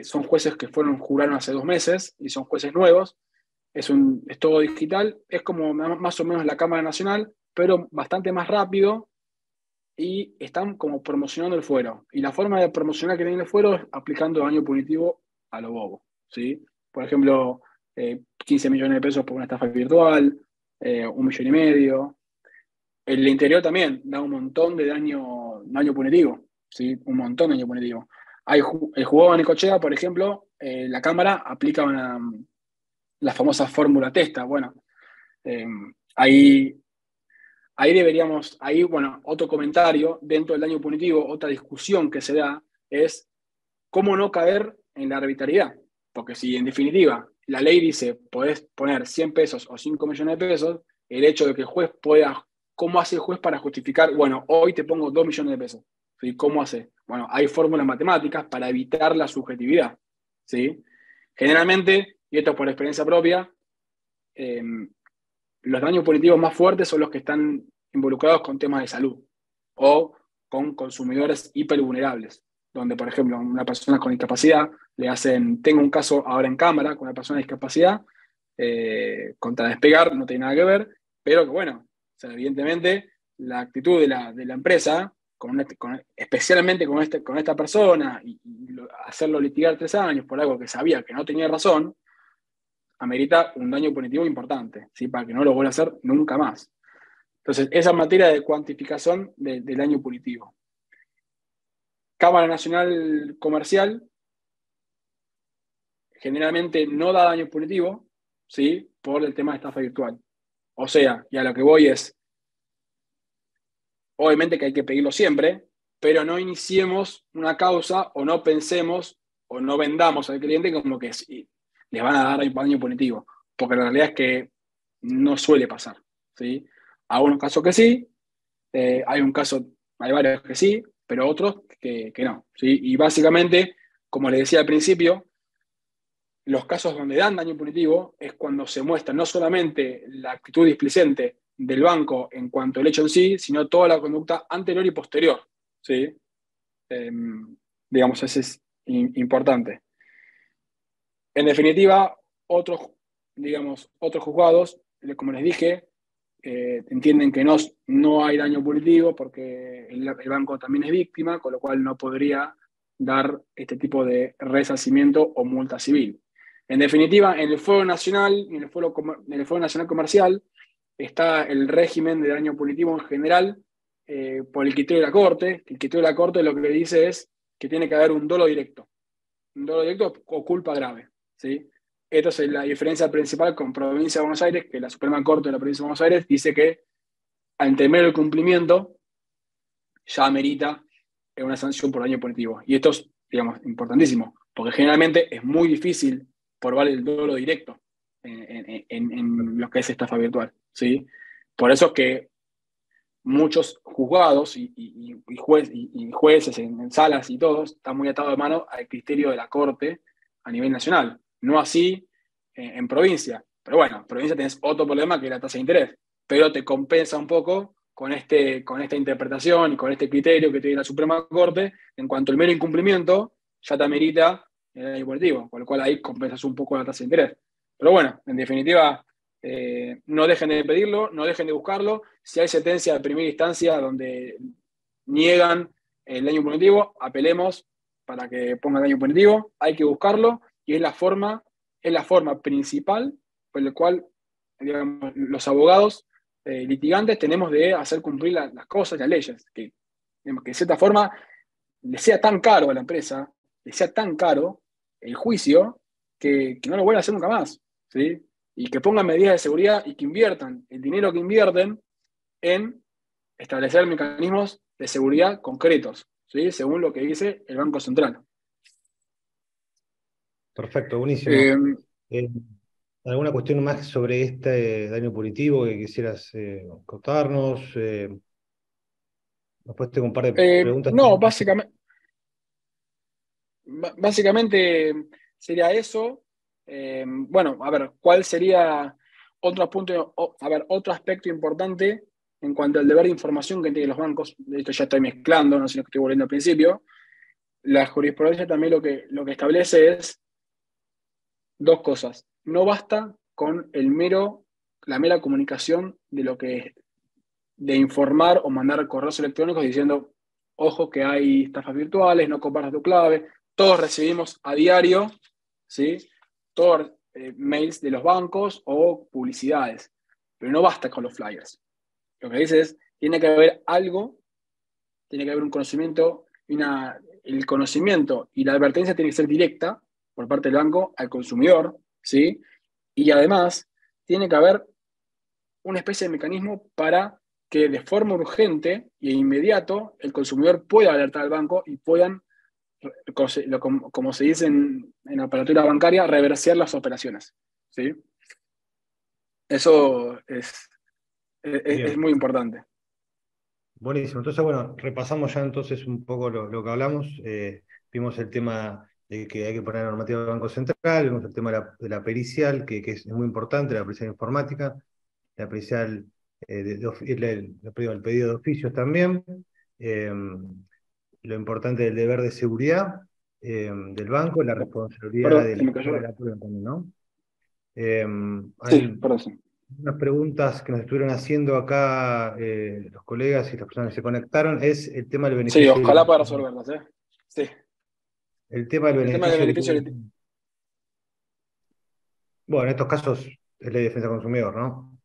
B: son jueces que juraron hace 2 meses y son jueces nuevos. Es todo digital, es como más o menos la Cámara Nacional, pero bastante más rápido, y están como promocionando el fuero. Y la forma de promocionar que tiene el fuero es aplicando daño punitivo a lo bobo, ¿sí? Por ejemplo, 15 millones de pesos por una estafa virtual, 1,5 millones. El interior también da un montón de daño punitivo, ¿sí? Un montón de daño punitivo. El juzgado de Necochea, por ejemplo, la Cámara aplica la famosa fórmula Testa. Bueno, eh, ahí, bueno, otro comentario dentro del daño punitivo, otra discusión que se da es cómo no caer en la arbitrariedad. Porque si en definitiva la ley dice podés poner 100 pesos o 5 millones de pesos, el hecho de que el juez pueda, ¿cómo hace el juez para justificar? Bueno, hoy te pongo 2 millones de pesos. ¿Sí? ¿Cómo hace? Bueno, hay fórmulas matemáticas para evitar la subjetividad. ¿Sí? Generalmente, y esto es por experiencia propia, los daños punitivos más fuertes son los que están involucrados con temas de salud o con consumidores hipervulnerables, donde, por ejemplo, una persona con discapacidad le hacen, tengo un caso ahora en cámara con una persona de discapacidad, contra Despegar, no tiene nada que ver, pero que bueno, o sea, evidentemente la actitud de la empresa, especialmente con esta persona, hacerlo litigar 3 años por algo que sabía que no tenía razón, amerita un daño punitivo importante, ¿sí? Para que no lo vuelva a hacer nunca más. Entonces, esa materia de cuantificación del daño punitivo. Cámara Nacional Comercial generalmente no da daño punitivo, ¿sí? Por el tema de estafa virtual. O sea, y a lo que voy es, obviamente que hay que pedirlo siempre, pero no iniciemos una causa o no pensemos o no vendamos al cliente como que sí, les van a dar daño punitivo, porque la realidad es que no suele pasar, ¿sí? Hay unos casos que sí, hay varios que sí, pero otros que no, ¿sí? Y básicamente, como les decía al principio, los casos donde dan daño punitivo es cuando se muestra no solamente la actitud displicente del banco en cuanto al hecho en sí, sino toda la conducta anterior y posterior, ¿sí? Eh, digamos, eso es importante. En definitiva, otros juzgados, como les dije, entienden que no hay daño punitivo porque el banco también es víctima, con lo cual no podría dar este tipo de resarcimiento o multa civil. En definitiva, en el Fuero Nacional y en el Fuero Nacional Comercial está el régimen de daño punitivo en general por el criterio de la Corte. El criterio de la Corte lo que dice es que tiene que haber un dolo directo o culpa grave, ¿sí? Esta es la diferencia principal con Provincia de Buenos Aires, que la Suprema Corte de la Provincia de Buenos Aires dice que al temer el cumplimiento ya amerita una sanción por daño punitivo. Y esto es, digamos, importantísimo, porque generalmente es muy difícil probar el dolo directo en lo que es estafa virtual, ¿sí? Por eso es que muchos juzgados y jueces en salas y todos están muy atados de mano al criterio de la Corte a nivel nacional. No así en provincia. Pero bueno, en provincia tenés otro problema que es la tasa de interés. Pero te compensa un poco con esta interpretación y con este criterio que tiene la Suprema Corte en cuanto al mero incumplimiento ya te amerita el daño punitivo, con lo cual ahí compensas un poco la tasa de interés. Pero bueno, en definitiva, no dejen de pedirlo, no dejen de buscarlo. Si hay sentencia de primera instancia donde niegan el daño punitivo, apelemos para que pongan daño punitivo. Hay que buscarlo y es la forma principal por la cual, digamos, los abogados litigantes tenemos de hacer cumplir las cosas, las leyes. Que de cierta forma le sea tan caro a la empresa, le sea tan caro el juicio, que no lo vuelvan a hacer nunca más, ¿sí? Y que pongan medidas de seguridad y que inviertan el dinero que invierten en establecer mecanismos de seguridad concretos, ¿sí? Según lo que dice el Banco Central.
A: Perfecto, buenísimo.
B: Eh,
A: Eh, ¿Alguna cuestión más sobre este daño punitivo que quisieras contarnos? Después tengo un par de preguntas
B: no,
A: técnicas.
B: básicamente sería eso. Bueno, a ver, ¿cuál sería otro aspecto importante en cuanto al deber de información que tienen los bancos? De esto ya estoy mezclando, no sé si lo que estoy volviendo al principio. La jurisprudencia también lo que establece es dos cosas. No basta con la mera comunicación de informar o mandar correos electrónicos diciendo, ojo que hay estafas virtuales, no compartas tu clave. Todos recibimos a diario, ¿sí? Todos mails de los bancos o publicidades, pero no basta con los flyers. Lo que dice es, tiene que haber algo, tiene que haber un conocimiento, el conocimiento y la advertencia tiene que ser directa por parte del banco al consumidor, ¿sí? Y además tiene que haber una especie de mecanismo para que de forma urgente e inmediato el consumidor pueda alertar al banco y puedan, como se dice en aparatura bancaria, reversear las operaciones, ¿sí? Eso es
A: Bien,
B: muy importante.
A: buenísimo. Entonces, bueno, repasamos ya entonces un poco lo que hablamos. Vimos el tema de que hay que poner normativa del Banco Central, vimos el tema de la pericial, que es muy importante, la pericial informática. la apreciar el pedido de oficios también, lo importante del deber de seguridad del banco, la responsabilidad
B: Perdón,
A: de
B: se me cayó.
A: la prueba también, ¿no?
B: Sí,
A: Hay
B: perdón. Sí.
A: unas preguntas que nos estuvieron haciendo acá los colegas y las personas que se conectaron, es el tema del
B: Sí,
A: beneficio
B: ojalá pueda
A: limitado.
B: resolverlas, ¿eh? Sí.
A: El tema del
B: El tema del
A: beneficio
B: beneficio.
A: limitado. Bueno, en estos casos es ley de defensa del consumidor, ¿no?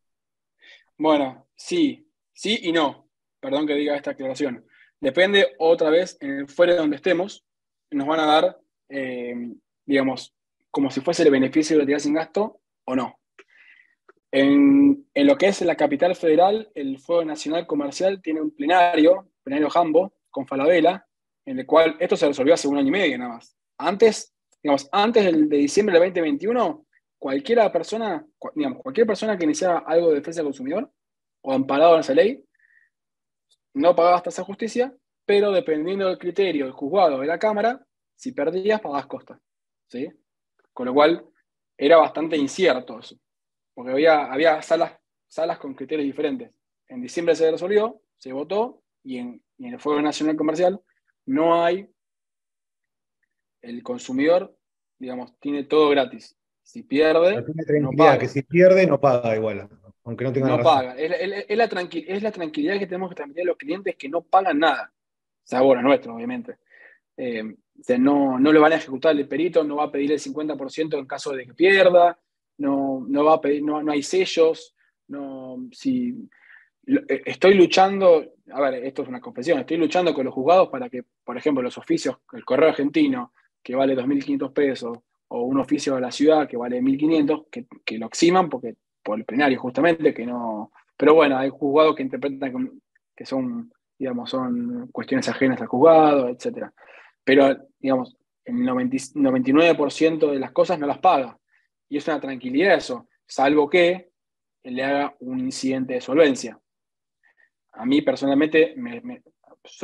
B: Bueno, sí, sí y no. Perdón que diga esta aclaración. Depende otra vez en el fuera de donde estemos, nos van a dar, digamos, como si fuese el beneficio de utilidad sin gasto o no. En lo que es la capital federal, el Fuero Nacional Comercial tiene un plenario Jambo, con Falabella, en el cual esto se resolvió hace un año y medio nada más. Antes, digamos, antes de diciembre del 2021, cualquier persona que iniciara algo de defensa del consumidor o amparado en esa ley, no pagabas tasa de justicia, pero dependiendo del criterio del juzgado de la Cámara, si perdías, pagabas costas. ¿Sí? Con lo cual, era bastante incierto eso, porque había salas con criterios diferentes. En diciembre se resolvió, se votó, y en el Fuero Nacional Comercial no hay, el consumidor, digamos, tiene todo gratis. Si
A: Pero
B: pierde,
A: tiene
B: no
A: tranquilidad, que
B: paga.
A: si pierde no paga igual, aunque no tenga la
B: No
A: razón.
B: paga. Es la tranquilidad que tenemos que transmitir a los clientes, que no pagan nada. Sabor a nuestro, obviamente. O sea, no le van a ejecutar el perito, no va a pedir el 50% en caso de que pierda, no va a pedir, no hay sellos, si estoy luchando, a ver, esto es una confesión, estoy luchando con los juzgados para que, por ejemplo, los oficios, el correo argentino, que vale 2.500 pesos, o un oficio de la ciudad que vale 1.500, que lo eximan por el plenario, justamente, que no. Pero bueno, hay juzgados que interpretan que son, digamos, son cuestiones ajenas al juzgado, etcétera. Pero, digamos, el 99% de las cosas no las paga. Y es una tranquilidad eso, salvo que le haga un incidente de solvencia. A mí personalmente,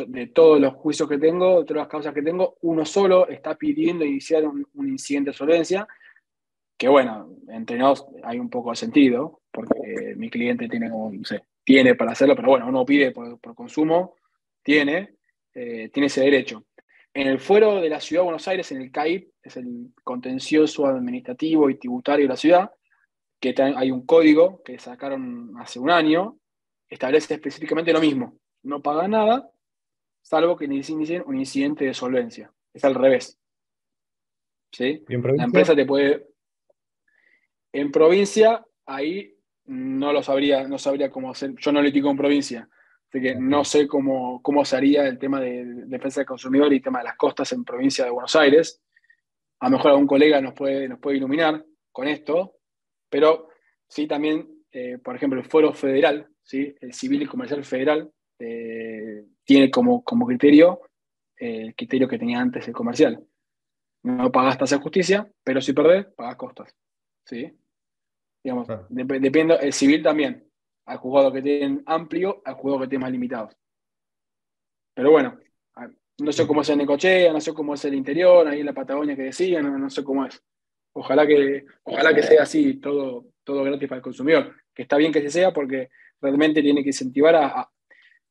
B: de todos los juicios que tengo, de todas las causas que tengo, uno solo está pidiendo iniciar un incidente de solvencia, que bueno, entre nos hay un poco de sentido, porque mi cliente tiene, como, no sé, tiene para hacerlo, pero bueno, uno pide por consumo, tiene ese derecho. En el fuero de la Ciudad de Buenos Aires, en el CAIP, es el contencioso administrativo y tributario de la ciudad, que hay un código que sacaron hace un año, establece específicamente lo mismo. No paga nada, salvo que inicien un incidente de solvencia. Es al revés. ¿Sí?
A: ¿Y en
B: La
A: provincia?
B: empresa te puede. En provincia, ahí no sabría cómo hacer. Yo no litigo en provincia, así que no sé cómo se haría el tema de defensa del consumidor y tema de las costas en provincia de Buenos Aires. A lo mejor algún colega nos puede iluminar con esto, pero sí también, por ejemplo, el Fuero Federal, ¿sí? El Civil y Comercial Federal, tiene como criterio el criterio que tenía antes el comercial. No pagás tasa de justicia, pero si perdés, pagás costas. ¿Sí? Digamos,
A: Claro.
B: depende, el civil también. Hay juzgados que tienen amplio, hay juzgados que tienen más limitados. Pero bueno, no sé cómo es en Necochea, no sé cómo es el interior, ahí en la Patagonia que decían, no sé cómo es. Ojalá que sea así, todo gratis para el consumidor. Que está bien que se sea porque realmente tiene que incentivar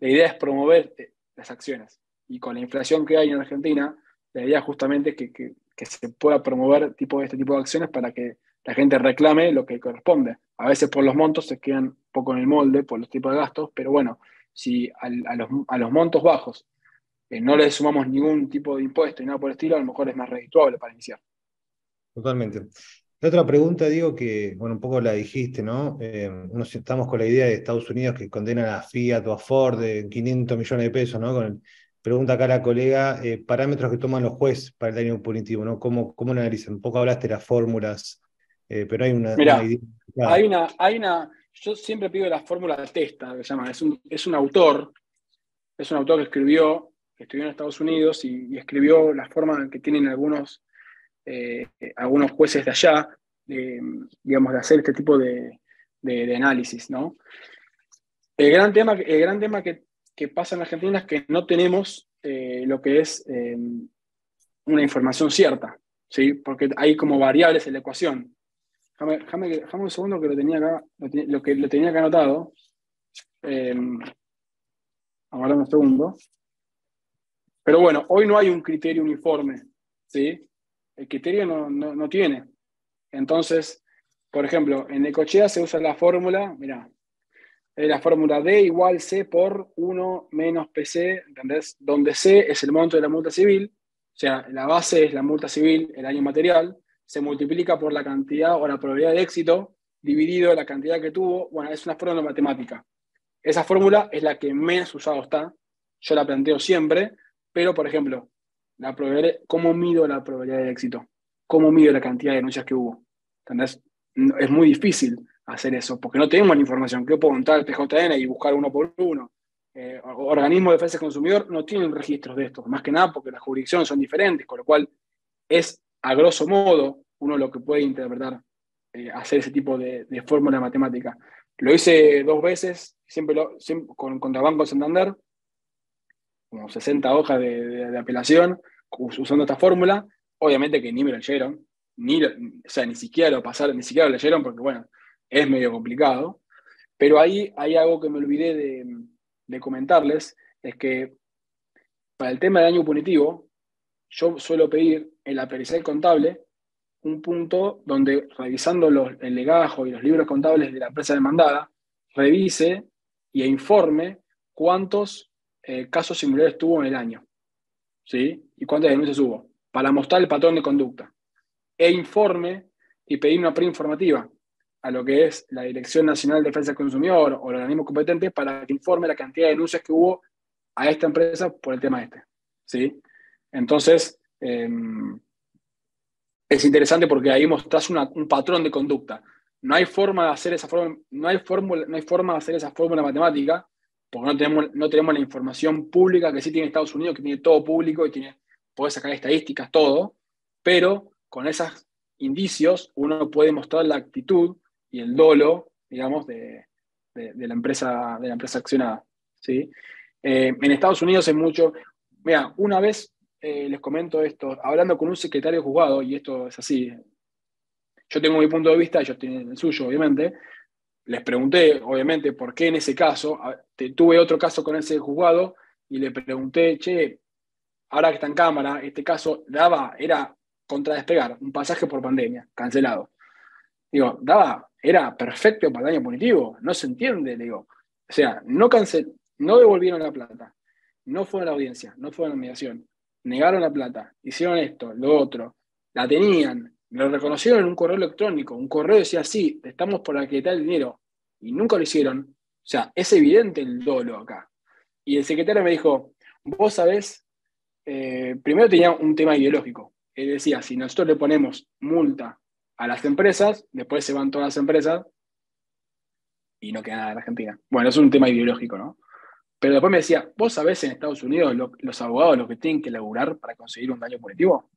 B: la idea es promover las acciones. Y con la inflación que hay en Argentina, la idea justamente es que se pueda promover este tipo de acciones para que la gente reclame lo que corresponde. A veces por los montos se quedan un poco en el molde, por los tipos de gastos, pero bueno, si a los montos bajos no le sumamos ningún tipo de impuesto y nada por el estilo, a lo mejor es más redituable para iniciar.
A: Totalmente. La otra pregunta, digo, que, bueno, un poco la dijiste, ¿no? Estamos con la idea de Estados Unidos que condenan a Fiat o a Ford de 500 millones de pesos, ¿no? Pregunta acá la colega, parámetros que toman los jueces para el daño punitivo, ¿no? ¿Cómo lo analizan? Un poco hablaste de las fórmulas, pero hay una
B: Mirá,
A: idea.
B: hay
A: Claro.
B: una, yo siempre pido la fórmula de Testa, que se llama, es un autor que estudió en Estados Unidos y escribió la forma en que tienen algunos jueces de allá, de, digamos, de hacer este tipo de análisis, ¿no? El gran tema que pasa en Argentina es que no tenemos lo que es una información cierta, ¿sí? Porque hay como variables en la ecuación. Déjame un segundo que lo tenía acá, lo tenía acá anotado. Aguardame un segundo. Pero bueno, hoy no hay un criterio uniforme, ¿sí? El criterio no tiene. Entonces, por ejemplo, en Necochea se usa la fórmula, mirá, es la fórmula D igual C por 1 menos PC, ¿entendés? Donde C es el monto de la multa civil, o sea, la base es la multa civil, el año material, se multiplica por la cantidad o la probabilidad de éxito, dividido la cantidad que tuvo. Bueno, es una fórmula matemática. Esa fórmula es la que menos usado está, yo la planteo siempre, pero, por ejemplo, ¿cómo mido la probabilidad de éxito? ¿Cómo mido la cantidad de denuncias que hubo? ¿Entendés? Es muy difícil hacer eso, porque no tenemos la información. ¿Qué puedo contar al PJN y buscar uno por uno? Organismos de defensa del consumidor no tienen registros de esto, más que nada porque las jurisdicciones son diferentes, con lo cual es, a grosso modo, uno lo que puede interpretar, hacer ese tipo de fórmula matemática. Lo hice 2 veces, siempre contra Banco Santander, como 60 hojas de apelación, usando esta fórmula. Obviamente que ni me lo leyeron, o sea, ni siquiera lo pasaron, ni siquiera lo leyeron, porque bueno, es medio complicado. Pero ahí hay algo que me olvidé de comentarles, es que para el tema del año punitivo, yo suelo pedir en la pericial contable un punto donde, revisando el legajo y los libros contables de la empresa demandada, revise e informe cuántos casos similares tuvo en el año, ¿sí? Y cuántas denuncias hubo, para mostrar el patrón de conducta. E informe y pedir una preinformativa a lo que es la Dirección Nacional de Defensa del Consumidor o el organismo competente para que informe la cantidad de denuncias que hubo a esta empresa por el tema este, ¿sí? Entonces, es interesante porque ahí mostrás un patrón de conducta. No hay forma de hacer esa forma, no hay forma de hacer esa fórmula matemática, porque no tenemos la información pública que sí tiene Estados Unidos, que tiene todo público y puede sacar estadísticas, todo, pero con esos indicios uno puede mostrar la actitud y el dolo, digamos, de la empresa accionada, ¿sí? En Estados Unidos es mucho. Mira, una vez, les comento esto, hablando con un secretario de juzgado, y esto es así, yo tengo mi punto de vista, ellos tienen el suyo, obviamente. Les pregunté, obviamente, por qué en ese caso. Tuve otro caso con ese juzgado y le pregunté, che, ahora que está en cámara, este caso era contra despegar, un pasaje por pandemia, cancelado. Digo, era perfecto para el daño punitivo, no se entiende, le digo. O sea, no devolvieron la plata, no fueron a la audiencia, no fueron a la mediación, negaron la plata, hicieron esto, lo otro, la tenían, lo reconocieron en un correo electrónico, un correo decía, sí, estamos por acreditar el dinero, y nunca lo hicieron. O sea, es evidente el dolo acá. Y el secretario me dijo, vos sabés, primero tenía un tema ideológico. Él decía, si nosotros le ponemos multa a las empresas, después se van todas las empresas y no queda nada en Argentina. Bueno, es un tema ideológico, ¿no? Pero después me decía, ¿vos sabés en Estados Unidos los abogados los que tienen que laburar para conseguir un daño punitivo?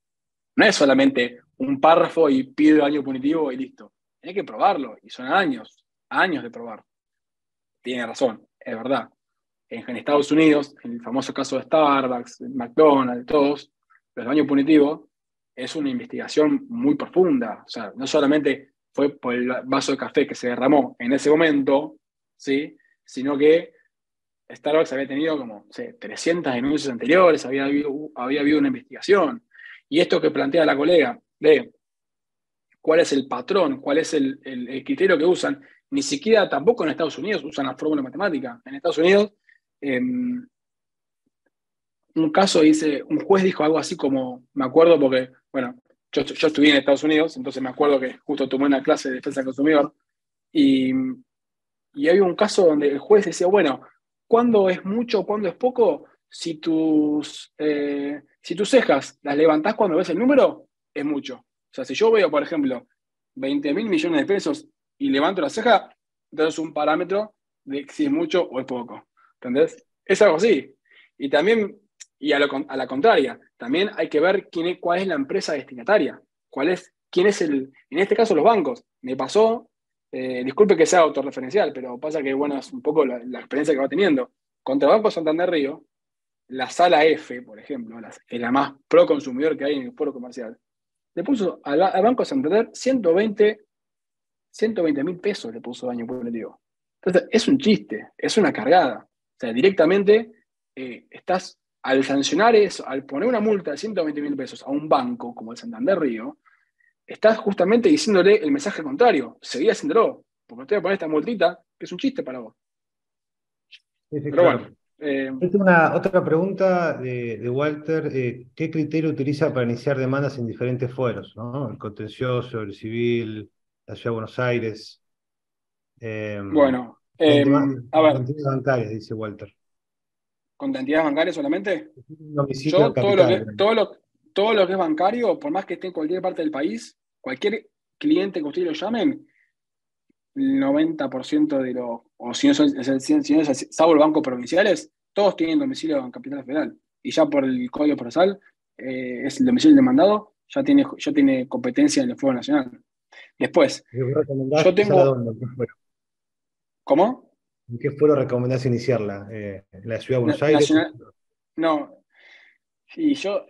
B: No es solamente un párrafo y pido daño punitivo y listo. Hay que probarlo y son años de probar. Tiene razón, es verdad. En Estados Unidos, en el famoso caso de Starbucks, McDonald's, todos, los daños punitivos, es una investigación muy profunda. O sea, no solamente fue por el vaso de café que se derramó en ese momento, ¿sí? Sino que Starbucks había tenido como, no sé, 300 denuncias anteriores, había habido una investigación. Y esto que plantea la colega de cuál es el patrón, cuál es el criterio que usan, ni siquiera tampoco en Estados Unidos usan la fórmula matemática. En Estados Unidos, un caso un juez dijo algo así como, me acuerdo porque, bueno, yo estudié en Estados Unidos, entonces me acuerdo que justo tomé una clase de defensa del consumidor, y había un caso donde el juez decía, bueno, ¿cuándo es mucho, cuándo es poco? Si tus cejas las levantás cuando ves el número, es mucho. O sea, si yo veo, por ejemplo, 20.000 millones de pesos y levanto la ceja, entonces es un parámetro de si es mucho o es poco. ¿Entendés? Es algo así. Y también, a la contraria, también hay que ver cuál es la empresa destinataria. ¿Quién es en este caso los bancos? Me pasó, disculpe que sea autorreferencial, pero pasa que, bueno, es un poco la experiencia que va teniendo. Contra Banco Santander Río, la sala F, por ejemplo, la más pro consumidor que hay en el foro comercial, le puso al Banco Santander 120 120.000 pesos le puso daño punitivo. Entonces, es un chiste, es una cargada. O sea, directamente estás, al sancionar eso, al poner una multa de 120.000 pesos a un banco como el Santander Río, estás justamente diciéndole el mensaje contrario. Seguí haciéndolo, porque te voy a poner esta multita, que es un chiste para vos.
A: Sí, sí,
B: Pero
A: claro.
B: bueno,
A: Yo tengo otra pregunta de Walter. ¿Qué criterio utiliza para iniciar demandas en diferentes fueros, ¿no? El contencioso, el civil, la Ciudad de Buenos Aires. Eh,
B: bueno, a ver,
A: entidades bancarias, dice Walter.
B: con entidades bancarias solamente.
A: Un domicilio en
B: Yo, todo lo
A: capital.
B: que, todo lo, todo lo que es bancario, por más que esté en cualquier parte del país, cualquier cliente que ustedes lo llamen, el 90% de los, o si no, si no es salvo los bancos provinciales, todos tienen domicilio en Capital Federal. Y ya por el Código Procesal, es el domicilio demandado, ya tiene competencia en el Fuero Nacional. Después,
A: ¿Qué fuero recomendás
B: yo
A: iniciarla
B: tengo.
A: dónde?
B: ¿Cómo?
A: ¿En qué fuero recomendás iniciarla? ¿En la Ciudad de Buenos Aires?
B: Nacional. No. Y yo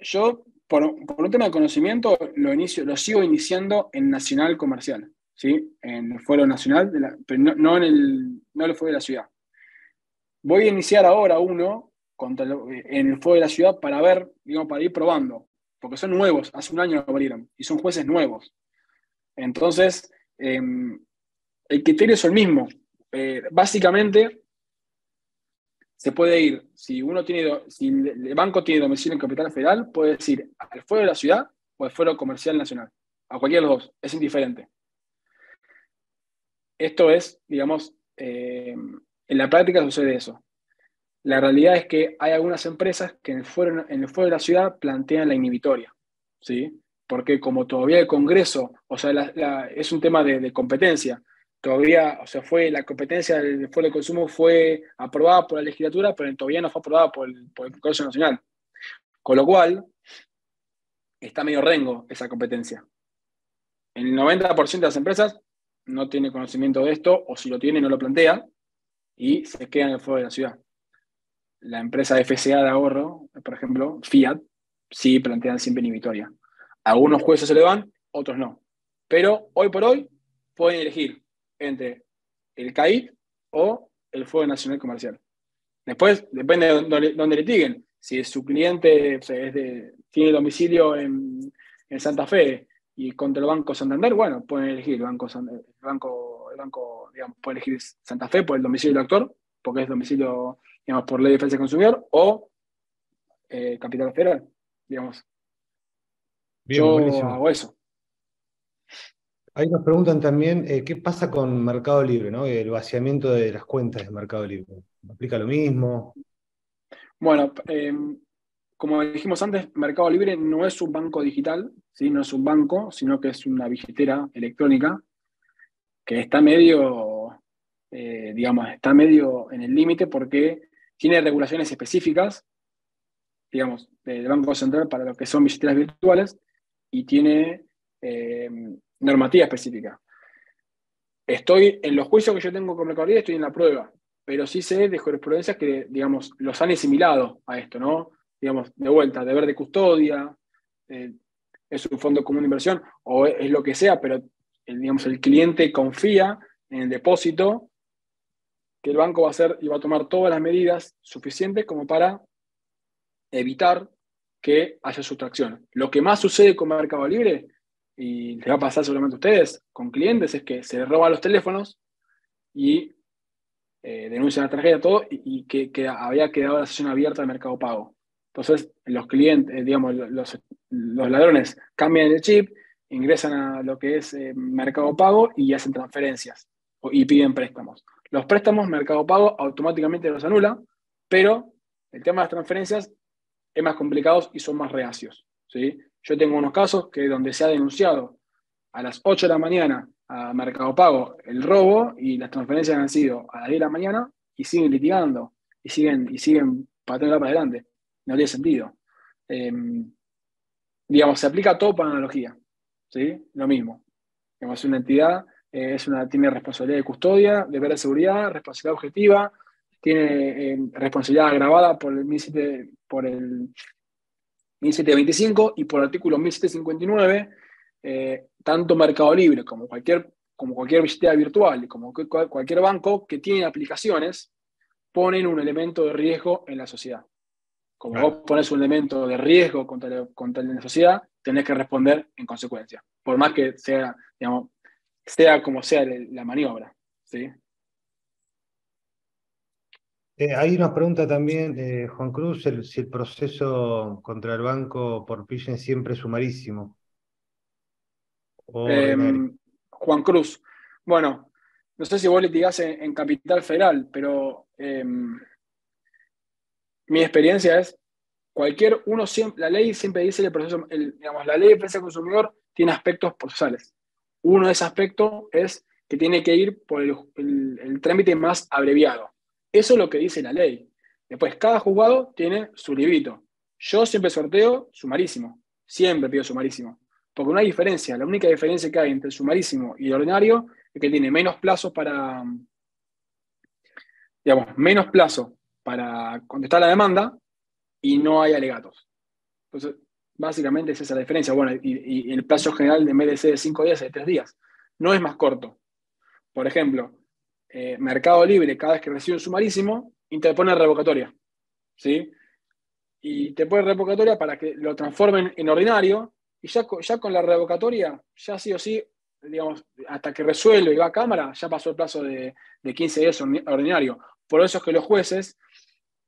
B: por un tema de conocimiento, lo sigo iniciando en Nacional Comercial, ¿sí? En el Fuero Nacional, pero no no el Fuero de la Ciudad. Voy a iniciar ahora uno en el Fuero de la Ciudad para ver, digamos, para ir probando, porque son nuevos, hace un año que abrieron, y son jueces nuevos. Entonces, el criterio es el mismo. Básicamente, se puede ir, si el banco tiene domicilio en Capital Federal, puede ir al Fuero de la Ciudad o al Fuero Comercial Nacional. A cualquiera de los dos, es indiferente. Esto es, digamos, en la práctica sucede eso. La realidad es que hay algunas empresas que en el fuero de la ciudad plantean la inhibitoria, ¿sí? Porque como todavía el Congreso, o sea, es un tema de competencia, todavía, o sea, la competencia del fuero de consumo fue aprobada por la legislatura, pero todavía no fue aprobada por el Congreso Nacional. Con lo cual, está medio rengo esa competencia. El 90% de las empresas no tiene conocimiento de esto, o si lo tiene, no lo plantea, y se queda en el fuero de la ciudad. La empresa FCA de ahorro, por ejemplo, Fiat, sí plantean siempre inhibitoria. Algunos jueces se le van, otros no. Pero hoy por hoy pueden elegir entre el CAIC o el Fuero Nacional Comercial. Después, depende de dónde litiguen. Si su cliente, o sea, tiene domicilio en Santa Fe y contra el Banco Santander, bueno, pueden elegir digamos, puede elegir Santa Fe por el domicilio del actor, porque es domicilio, digamos, por ley de defensa del consumidor, o Capital Federal, digamos.
A: Bien,
B: Yo
A: buenísimo.
B: hago eso.
A: Ahí nos preguntan también qué pasa con Mercado Libre, ¿no? El vaciamiento de las cuentas de Mercado Libre. ¿Aplica lo mismo?
B: Bueno, como dijimos antes, Mercado Libre no es un banco digital, ¿sí? No es un banco, sino que es una billetera electrónica que está medio, digamos, está medio en el límite porque tiene regulaciones específicas, digamos, del Banco Central para lo que son billeteras virtuales y tiene eh, normativa específica. Estoy en los juicios que yo tengo con Mercado Libre, estoy en la prueba, pero sí sé de jurisprudencias que, digamos, los han asimilado a esto, ¿no? Digamos, de vuelta, deber de custodia, eh, es un fondo común de inversión, o es lo que sea, pero digamos, el cliente confía en el depósito que el banco va a hacer y va a tomar todas las medidas suficientes como para evitar que haya sustracción. Lo que más sucede con Mercado Libre, y les va a pasar seguramente a ustedes, con clientes, es que se roban los teléfonos y denuncian la tarjeta, todo, y que había quedado la sesión abierta de Mercado Pago. Entonces, los clientes, digamos, los ladrones cambian el chip, ingresan a lo que es Mercado Pago y hacen transferencias y piden préstamos. Los préstamos, Mercado Pago automáticamente los anula, pero el tema de las transferencias es más complicado y son más reacios, ¿sí? Yo tengo unos casos que donde se ha denunciado a las 8 de la mañana a Mercado Pago el robo y las transferencias han sido a las 10 de la mañana y siguen litigando y siguen pateando para adelante. No tiene sentido. Eh, digamos, se aplica todo para analogía, ¿sí? Lo mismo. Digamos, es una entidad, tiene responsabilidad de custodia, deber de seguridad, responsabilidad objetiva, tiene responsabilidad agravada por el 1725 y por el artículo 1759, tanto Mercado Libre como cualquier como cualquier billetera virtual, y como cualquier banco que tiene aplicaciones, ponen un elemento de riesgo en la sociedad. Como
A: Claro.
B: vos pones un elemento de riesgo contra la sociedad, tenés que responder en consecuencia, por más que sea, digamos, sea como sea la maniobra, ¿sí?
A: Hay una pregunta también, Juan Cruz, si el proceso contra el banco por phishing siempre es sumarísimo o
B: Eh,
A: ordinario.
B: Juan Cruz, bueno, no sé si vos litigás en Capital Federal, pero mi experiencia es, la ley siempre dice el proceso, digamos, la ley de defensa del consumidor tiene aspectos procesales. Uno de esos aspectos es que tiene que ir por el trámite más abreviado. Eso es lo que dice la ley. Después, cada juzgado tiene su librito. Yo siempre sorteo sumarísimo. Siempre pido sumarísimo. Porque no hay diferencia. La única diferencia que hay entre el sumarísimo y el ordinario es que tiene menos plazo para, digamos, menos plazo para contestar la demanda y no hay alegatos. Entonces, básicamente es esa la diferencia. Bueno, y el plazo general de MLC de 5 días es de 3 días. No es más corto. Por ejemplo, Mercado Libre, cada vez que recibe un sumarísimo, interpone revocatoria. ¿Sí? Y te pone revocatoria para que lo transformen en ordinario. Y ya con la revocatoria, ya sí o sí, digamos, hasta que resuelve y va a cámara, ya pasó el plazo de 15 días ordinario. Por eso es que los jueces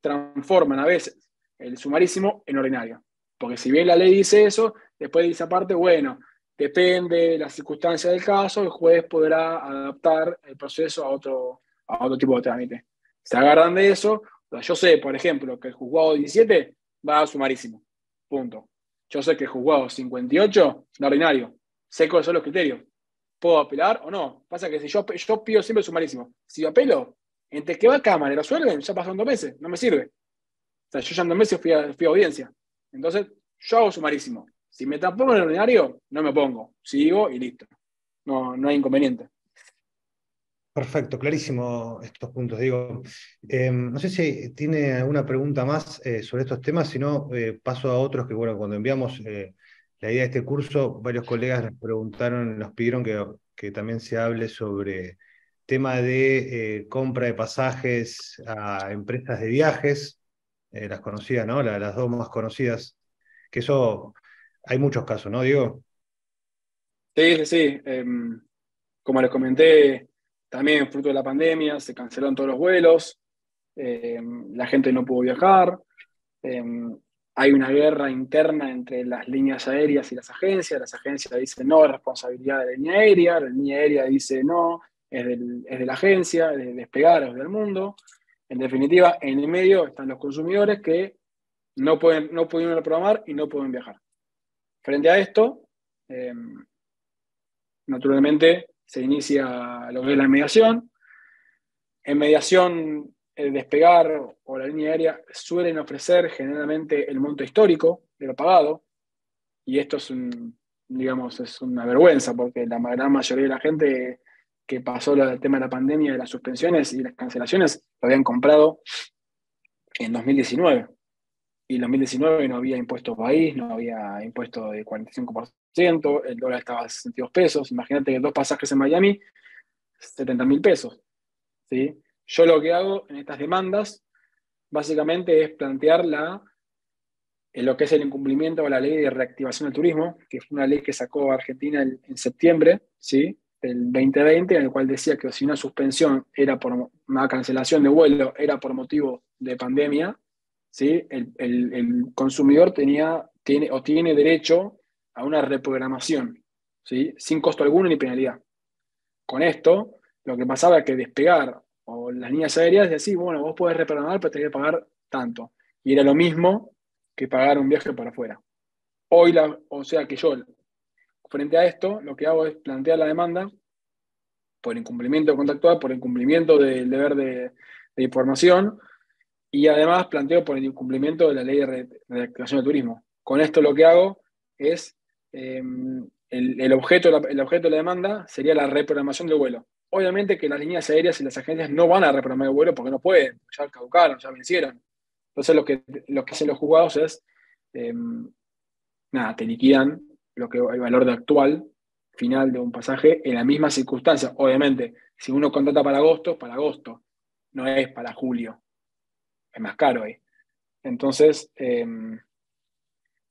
B: transforman a veces el sumarísimo en ordinario. Porque si bien la ley dice eso, después dice aparte, bueno, depende de las circunstancias del caso, el juez podrá adaptar el proceso a otro tipo de trámite. Se agarran de eso. O sea, yo sé, por ejemplo, que el juzgado 17 va a sumarísimo. Punto. Yo sé que el juzgado 58 da ordinario. Sé cuáles son los criterios. ¿Puedo apelar o no? Pasa que si yo pido siempre sumarísimo. Si yo apelo, entre que va a cámara y resuelven, ya pasaron 2 meses. No me sirve. O sea, yo ya en 2 meses fui a audiencia. Entonces, yo hago sumarísimo. Si me transformo en el ordinario, no me pongo. Sigo y listo. No, no hay inconveniente.
A: Perfecto, clarísimo estos puntos. Digo, no sé si tiene alguna pregunta más sobre estos temas, si no, paso a otros que, bueno, cuando enviamos la idea de este curso, varios colegas nos preguntaron, nos pidieron que también se hable sobre tema de compra de pasajes a empresas de viajes, las conocidas, ¿no? Las dos más conocidas, que eso hay muchos casos, ¿no, Diego?
B: Sí, sí, sí. Como les comenté, también fruto de la pandemia, se cancelaron todos los vuelos, la gente no pudo viajar, eh, hay una guerra interna entre las líneas aéreas y las agencias dicen no, es responsabilidad de la línea aérea dice no, es de la agencia, es de Despegar, es del mundo. En definitiva, en el medio están los consumidores que no pudieron reprogramar y no pueden viajar. Frente a esto, eh, naturalmente se inicia lo que es la mediación. En mediación, el Despegar o la línea aérea suelen ofrecer generalmente el monto histórico de lo pagado, y esto digamos, es una vergüenza, porque la gran mayoría de la gente que pasó el tema de la pandemia, de las suspensiones y las cancelaciones, lo habían comprado en 2019. Y en 2019 no había impuesto país, no había impuesto de 45%, el dólar estaba a 62 pesos. Imagínate que 2 pasajes en Miami, 70.000 pesos. ¿Sí? Yo lo que hago en estas demandas básicamente es plantear lo que es el incumplimiento de la ley de reactivación del turismo, que fue una ley que sacó Argentina en septiembre, ¿sí? Del 2020, en el cual decía que si una suspensión era por una cancelación de vuelo, era por motivo de pandemia, ¿sí? El consumidor tiene derecho a una reprogramación, ¿sí? Sin costo alguno ni penalidad. Con esto, lo que pasaba es que Despegar o las líneas aéreas decían, bueno, vos podés reprogramar, pero tenés que pagar tanto. Y era lo mismo que pagar un viaje para afuera. O sea que yo, frente a esto, lo que hago es plantear la demanda por incumplimiento contractual, por incumplimiento del deber de información, y además planteo por el incumplimiento de la ley de reactivación del turismo. Con esto lo que hago es, el objeto de la demanda sería la reprogramación del vuelo. Obviamente que las líneas aéreas y las agencias no van a reprogramar el vuelo porque no pueden, ya caducaron, ya vencieron. Entonces lo que hacen los juzgados es, nada, te liquidan el valor de actual final de un pasaje en la misma circunstancia. Obviamente, si uno contrata para agosto, no es para julio, es más caro ahí. Entonces, de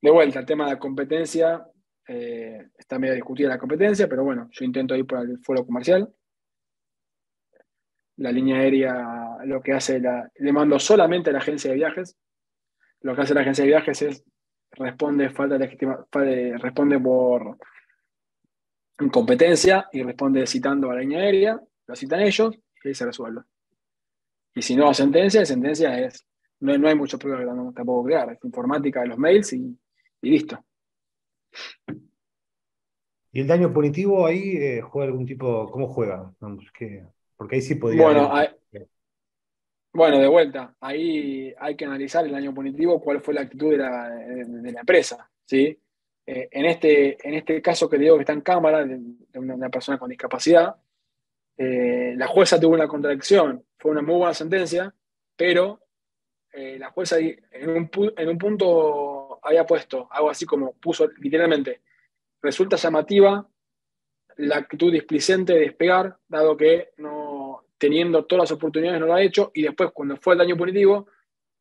B: vuelta, el tema de la competencia, está medio discutida la competencia, pero bueno, yo intento ir por el foro comercial. La línea aérea lo que hace, le mando solamente a la agencia de viajes. Lo que hace la agencia de viajes es responde por incompetencia y responde citando a la línea aérea, lo citan ellos y ahí se resuelve. Y si no, sentencia es, no hay mucho prueba tampoco crear, es informática de los mails y listo.
A: ¿Y el daño punitivo ahí juega algún tipo, cómo juega? Vamos, porque ahí sí podría
B: Bueno,
A: haber.
B: bueno, de vuelta, ahí hay que analizar el daño punitivo, cuál fue la actitud de la empresa, ¿sí? En este caso que digo que está en cámara, de una persona con discapacidad, la jueza tuvo una contradicción, fue una muy buena sentencia, pero la jueza en un punto había puesto algo así como, puso literalmente, resulta llamativa la actitud displicente de despegar, dado que no, teniendo todas las oportunidades no lo ha hecho, y después cuando fue el daño punitivo,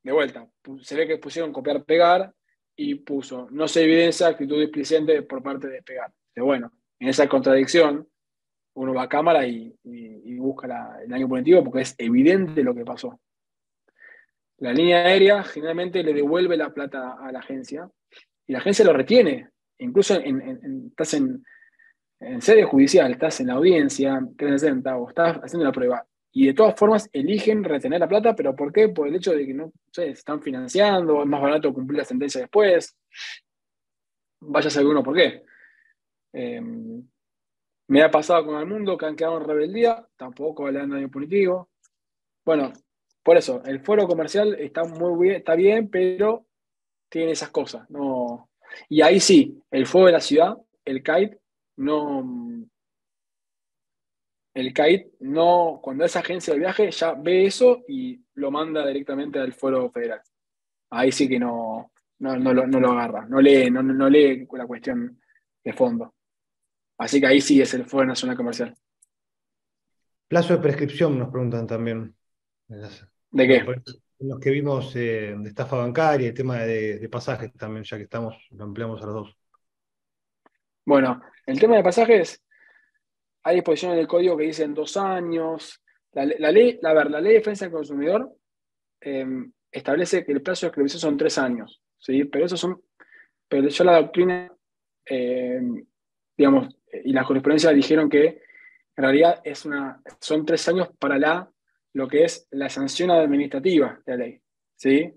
B: de vuelta, se ve que pusieron copiar-pegar y puso, no se evidencia actitud displicente por parte de despegar. Pero bueno, en esa contradicción, uno va a cámara y busca el daño punitivo porque es evidente lo que pasó. La línea aérea generalmente le devuelve la plata a la agencia y la agencia lo retiene. Incluso estás en sede judicial, estás en la audiencia, 360, o estás haciendo la prueba. Y de todas formas eligen retener la plata, ¿pero por qué? Por el hecho de que no sé, se están financiando, es más barato cumplir la sentencia después. Vaya a saber uno por qué. Eh, Me ha pasado con el mundo que han quedado en rebeldía, tampoco le dan daño punitivo. Bueno, por eso, el foro comercial está muy bien, está bien, pero tiene esas cosas. No. Y ahí sí, el fuego de la ciudad, el kite, no. El kite no, cuando es agencia de viaje, ya ve eso y lo manda directamente al fuero federal. Ahí sí que no lo agarra, no lee la cuestión de fondo. Así que ahí sí es el fuero nacional comercial.
A: Plazo de prescripción nos preguntan también.
B: ¿De
A: Bueno,
B: qué?
A: los que vimos de estafa bancaria, el tema de pasajes también, ya que estamos, lo ampliamos a los dos.
B: Bueno, el tema de pasajes, hay disposiciones del código que dicen 2 años. La ley de defensa del consumidor eh, establece que el plazo de prescripción son 3 años, ¿sí? Pero ya la doctrina, eh, digamos, y la jurisprudencia dijeron que en realidad son 3 años para lo que es la sanción administrativa de la ley, ¿sí?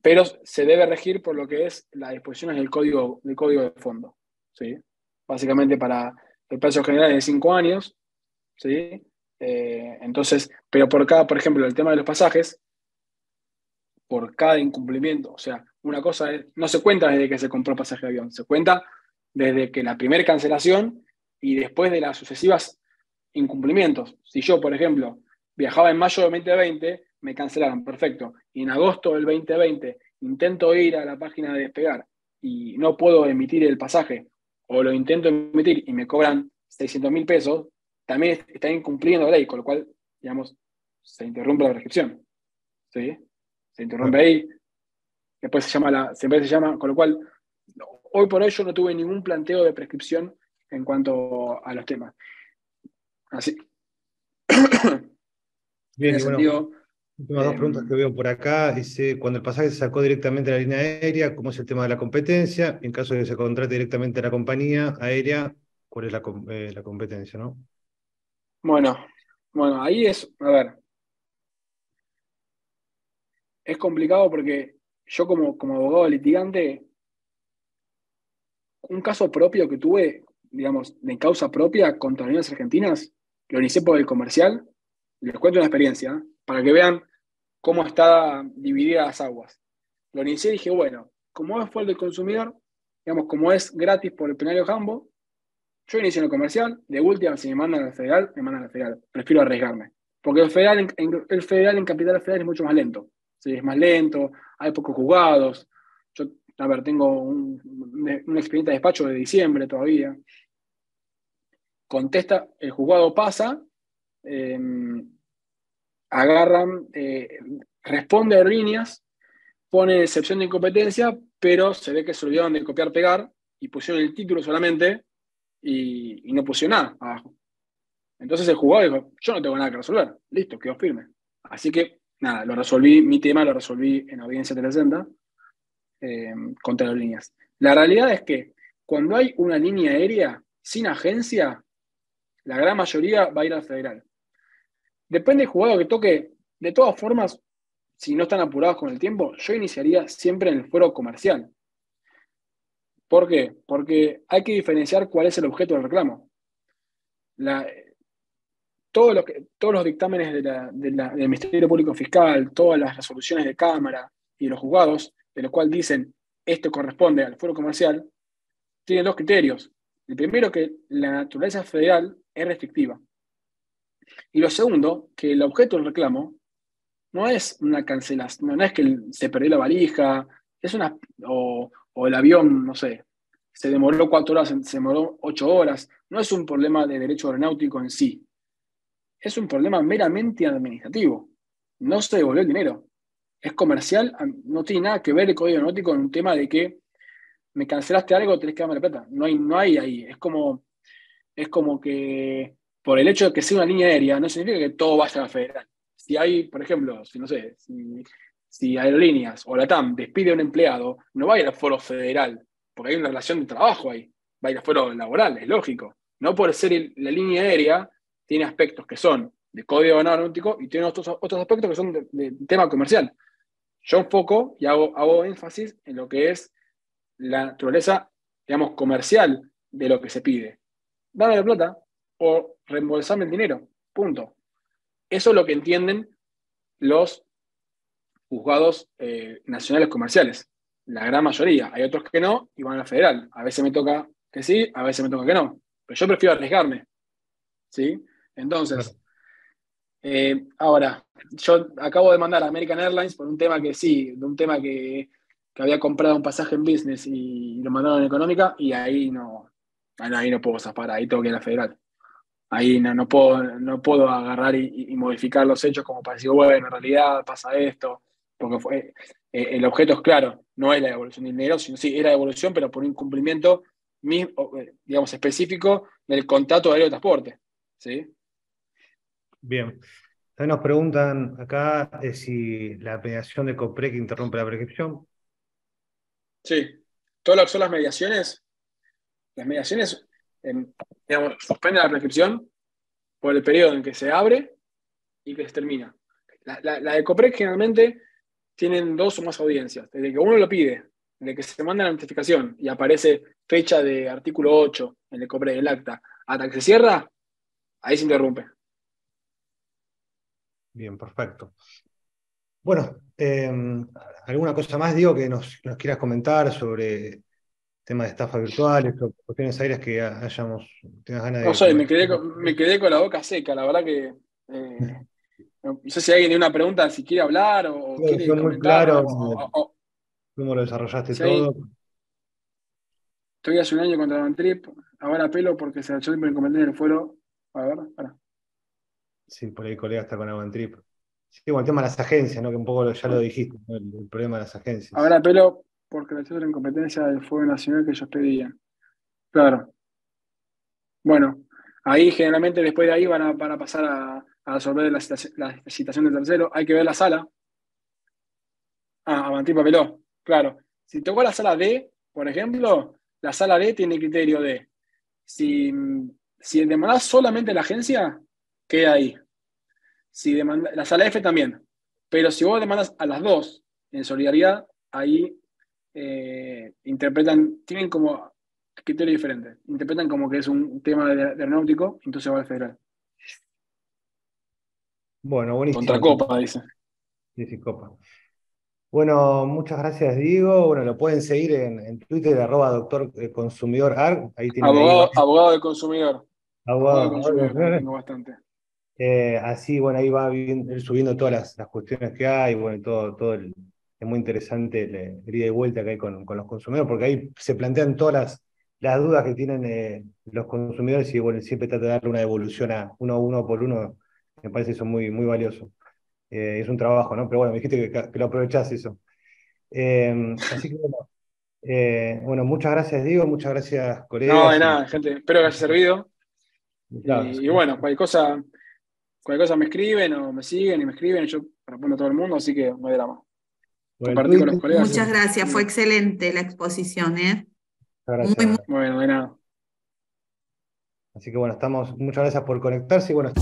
B: Pero se debe regir por lo que es las disposiciones del código de fondo, ¿sí? Básicamente para el plazo general es de 5 años, ¿sí? Entonces, pero por ejemplo, el tema de los pasajes, por cada incumplimiento. O sea, una cosa es, no se cuenta desde que se compró el pasaje de avión, se cuenta desde que la primera cancelación y después de las sucesivas incumplimientos. Si yo, por ejemplo, viajaba en mayo del 2020, me cancelaron, perfecto. Y en agosto del 2020 intento ir a la página de Despegar y no puedo emitir el pasaje, o lo intento emitir y me cobran 600.000 pesos, también están incumpliendo la ley, con lo cual, digamos, se interrumpe la prescripción. ¿Sí? Se interrumpe
A: Bueno,
B: ahí, después se llama, con lo cual, hoy por hoy yo no tuve ningún planteo de prescripción en cuanto a los temas. Así, en
A: bien, y
B: ese
A: bueno,
B: sentido,
A: últimas dos
B: eh,
A: preguntas que veo por acá. Dice, cuando el pasaje se sacó directamente de la línea aérea, ¿cómo es el tema de la competencia? En caso de que se contrate directamente a la compañía aérea, ¿cuál es la competencia, no?
B: bueno, ahí a ver, es complicado porque yo como abogado litigante, un caso propio que tuve, digamos, de causa propia contra Aerolíneas Argentinas, lo inicié por el comercial, les cuento una experiencia, para que vean cómo está dividida las aguas. Lo inicié y dije, bueno, como fue el del consumidor, digamos, como es gratis por el plenario Jambo, yo inicio en el comercial, de última, si me mandan al federal, me mandan al federal. Prefiero arriesgarme. Porque el federal en Capital Federal es mucho más lento. ¿Sí? Es más lento, hay pocos juzgados. Yo, a ver, tengo un expediente de despacho de diciembre todavía. contesta, el juzgado pasa, eh, agarran, responde a líneas, pone excepción de incompetencia, pero se ve que se olvidaron de copiar-pegar y pusieron el título solamente y no pusieron nada abajo. Entonces el juzgado dijo, yo no tengo nada que resolver, listo, quedó firme. Así que, nada, lo resolví, mi tema lo resolví en audiencia 360 contra las líneas. La realidad es que cuando hay una línea aérea sin agencia, la gran mayoría va a ir al federal. Depende del juzgado que toque. De todas formas, si no están apurados con el tiempo, yo iniciaría siempre en el fuero comercial. ¿Por qué? Porque hay que diferenciar cuál es el objeto del reclamo. La, todos los dictámenes del Ministerio Público Fiscal, todas las resoluciones de Cámara y los juzgados, de los cuales dicen esto corresponde al fuero comercial, tienen dos criterios. El primero, que la naturaleza federal es restrictiva. Y lo segundo, que el objeto del reclamo no es una cancelación, no es que se perdió la valija, es una, o el avión, no sé, se demoró 4 horas, se demoró 8 horas. No es un problema de derecho aeronáutico en sí, es un problema meramente administrativo. No se devolvió el dinero. Es comercial, no tiene nada que ver el código aeronáutico en un tema de que me cancelaste algo, tenés que darme la plata. No hay ahí. Es como que por el hecho de que sea una línea aérea, no significa que todo vaya a la federal. Si hay, por ejemplo, si no sé, si Aerolíneas o la TAM despide a un empleado, no va a ir al foro federal, porque hay una relación de trabajo ahí. Va a ir al foro laboral, es lógico. No por ser la línea aérea, tiene aspectos que son de código aeronáutico y tiene otros aspectos que son de tema comercial. Yo enfoco y hago énfasis en lo que es la naturaleza, digamos, comercial de lo que se pide. Dame la plata o reembolsame el dinero. Punto. Eso es lo que entienden los juzgados nacionales comerciales. La gran mayoría. Hay otros que no y van a la federal. A veces me toca que sí, a veces me toca que no. Pero yo prefiero arriesgarme. ¿Sí?
A: Claro.
B: Entonces, ahora, yo acabo de mandar a American Airlines por un tema que sí, de un tema que había comprado un pasaje en business y lo mandaron en económica y ahí no puedo zafar, ahí tengo que ir a la federal. Ahí no puedo agarrar y modificar los hechos como para decir, bueno, en realidad pasa esto, porque el objeto es claro, no es la devolución de dinero, sino sí, es la devolución, pero por un incumplimiento, digamos, específico del contrato aéreo de transporte. ¿Sí?
A: Bien. También nos preguntan acá si la mediación de COPREC interrumpe la prescripción.
B: Sí. Todo lo que son las mediaciones, digamos, suspenden la prescripción por el periodo en que se abre y que se termina. La de COPREC generalmente tienen 2 o más audiencias. Desde que uno lo pide, desde que se manda la notificación y aparece fecha de artículo 8 en el COPREC, el acta, hasta que se cierra, ahí se interrumpe.
A: Bien, perfecto. Bueno, ¿alguna cosa más, Diego, que nos quieras comentar sobre temas de estafa virtuales o cuestiones aéreas que tengas ganas
B: No
A: de
B: sé, me
A: comentar?
B: quedé con la boca seca, la verdad que no sé si alguien tiene una pregunta, si quiere hablar o
A: Creo que
B: quiere
A: fue muy
B: comentar,
A: claro
B: o
A: cómo lo desarrollaste
B: si hay,
A: todo.
B: estoy hace un año contra Bantrip, ahora pelo porque se echó por inconveniente del fuero. A ver, para.
A: Sí, por ahí colega está con Avantrip. Sí, bueno, el tema de las agencias, ¿no? Que un poco ya lo dijiste, ¿no? El problema de las agencias.
B: Ahora pelo porque le echó la incompetencia del fuego nacional que ellos pedían. Claro. Bueno, ahí generalmente después de ahí van a pasar a resolver la citación del tercero. Hay que ver la sala. Ah, Bantrip apeló. Claro. Si tocó la sala D, por ejemplo, la sala D tiene criterio de si, si demandás solamente la agencia, queda ahí. Si la sala F también. Pero si vos demandas a las dos en solidaridad, ahí tienen como criterio diferente. Interpretan como que es un tema de aeronáutico, entonces va al federal.
A: Bueno, buenísimo.
B: Contracopa, dice.
A: Sí, sí, copa. Bueno, muchas gracias, Diego. Bueno, lo pueden seguir en Twitter, @doctor consumidor ARG. Ahí tienen ahí
B: Abogado del consumidor. Abogado del consumidor, ahí
A: abogado.
B: tengo bastante.
A: Así, bueno, ahí va él subiendo todas las cuestiones que hay, bueno, es muy interesante el ida y vuelta que hay con los consumidores, porque ahí se plantean todas las dudas que tienen los consumidores y bueno, siempre trata de darle una devolución a uno por uno, me parece eso muy, muy valioso. Es un trabajo, ¿no? Pero bueno, me dijiste que lo aprovechás eso. Así que bueno, bueno, muchas gracias, Diego, muchas gracias,
B: No, de
A: colegas.
B: nada, gente. Espero que haya servido.
A: Claro,
B: Y bueno, cualquier cosa me escriben o me siguen y me escriben, yo respondo a todo el mundo, así que no hay drama.
A: por el
B: Compartir con los
A: Twitter,
B: colegas
C: Muchas
B: es
C: gracias, fue
B: lindo.
C: excelente la exposición, ¿eh?
A: muchas
C: Muy,
A: gracias.
C: muy
B: Bueno, de nada.
A: Así que bueno, muchas gracias por conectarse y bueno.